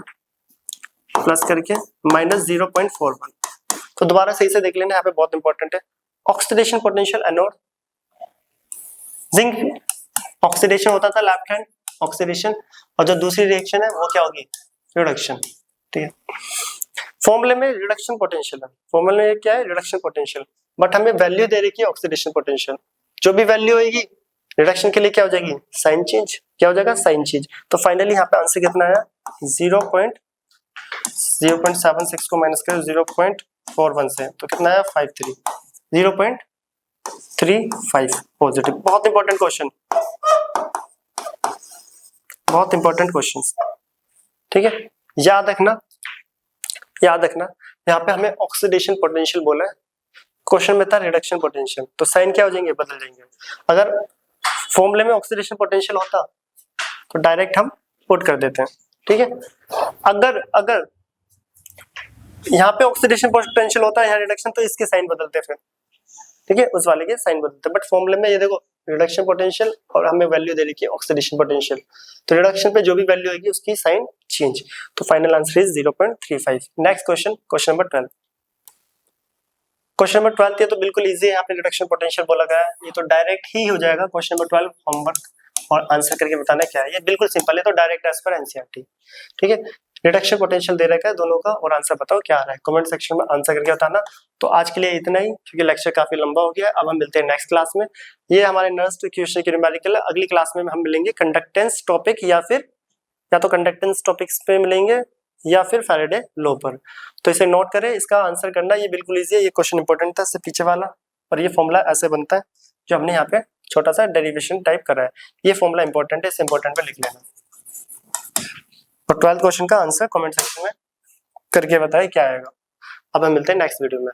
प्लस करके माइनस 0.41। तो दोबारा सही से देख लेना, यहाँ पे बहुत इंपॉर्टेंट है। Oxidation potential anode, zinc oxidation होता था लेफ्ट हैंड ऑक्सीडेशन, और जो दूसरी रिएक्शन है वो क्या होगी, रिडक्शन, ठीक है। फॉर्मूले में रिडक्शन पोटेंशियल है, फॉर्मूले में क्या है, रिडक्शन पोटेंशियल, बट हमें वैल्यू दे रखी है ऑक्सीडेशन पोटेंशियल। जो भी वैल्यू होगी रिडक्शन के लिए क्या हो जाएगी, साइन चेंज, क्या हो जाएगा, साइन चेंज। तो फाइनली यहाँ पे आंसर कितना आया, 0.76 को माइनस करो 0.41 से तो कितना आया, 53, 0.35 पॉजिटिव। बहुत इंपॉर्टेंट क्वेश्चन, बहुत इंपॉर्टेंट क्वेश्चन, ठीक है। याद रखना, याद रखना यहाँ पे हमें ऑक्सीडेशन पोटेंशियल बोला है, क्वेश्चन में था रिडक्शन पोटेंशियल, तो साइन क्या हो जाएंगे, बदल जाएंगे। अगर फॉर्मूले में ऑक्सीडेशन पोटेंशियल होता तो डायरेक्ट हम पुट कर देते हैं, ठीक है। अगर यहाँ पे ऑक्सीडेशन पोटेंशियल होता है, यहाँ रिडक्शन, तो इसके साइन बदलते फिर, ठीक है, उस वाले के साइन बदलते। बट फॉर्मूले में ये देखो रिडक्शन पोटेंशियल और हमें वैल्यू दे रखी है ऑक्सीडेशन पोटेंशियल, तो रिडक्शन पे जो भी वैल्यू आएगी उसकी साइन चेंज। तो final answer is 0.35। Next question, question number 12। Question number 12 ये तो बिल्कुल इजी है, यहाँ पे रिडक्शन पोटेंशियल बोला गया है, ये तो डायरेक्ट ही हो जाएगा। क्वेश्चन नंबर 12 होमवर्क और आंसर करके बताना क्या है, ये बिल्कुल सिंपल है, तो डायरेक्ट एज पर एनसीईआरटी, ठीक है। रिडक्शन पोटेंशियल दे रखा है दोनों का, और आंसर बताओ क्या आ रहा है, कमेंट सेक्शन में आंसर करके बताना। तो आज के लिए इतना ही, क्योंकि लेक्चर काफी लंबा हो गया है। अब हम मिलते हैं नेक्स्ट क्लास में। ये हमारे नेक्स्ट क्वेश्चन की न्यूमेरिकल है। अगली क्लास में हम मिलेंगे कंडक्टेंस टॉपिक, या तो कंडक्टेंस टॉपिक्स पे मिलेंगे या फिर फैराडे लॉ पर। तो इसे नोट करें, इसका आंसर करना ये बिल्कुल ईजी है। ये क्वेश्चन इंपॉर्टेंट था, इससे पीछे वाला, और ये फॉर्मूला ऐसे बनता है जो हमने यहाँ पे छोटा सा डेरिवेशन टाइप करा है। ये फॉर्मूला इंपॉर्टेंट है, इसे इंपॉर्टेंट पे लिख लेना। और 12th क्वेश्चन का आंसर कमेंट सेक्शन में करके बताएं क्या आएगा। अब हम मिलते हैं नेक्स्ट वीडियो में।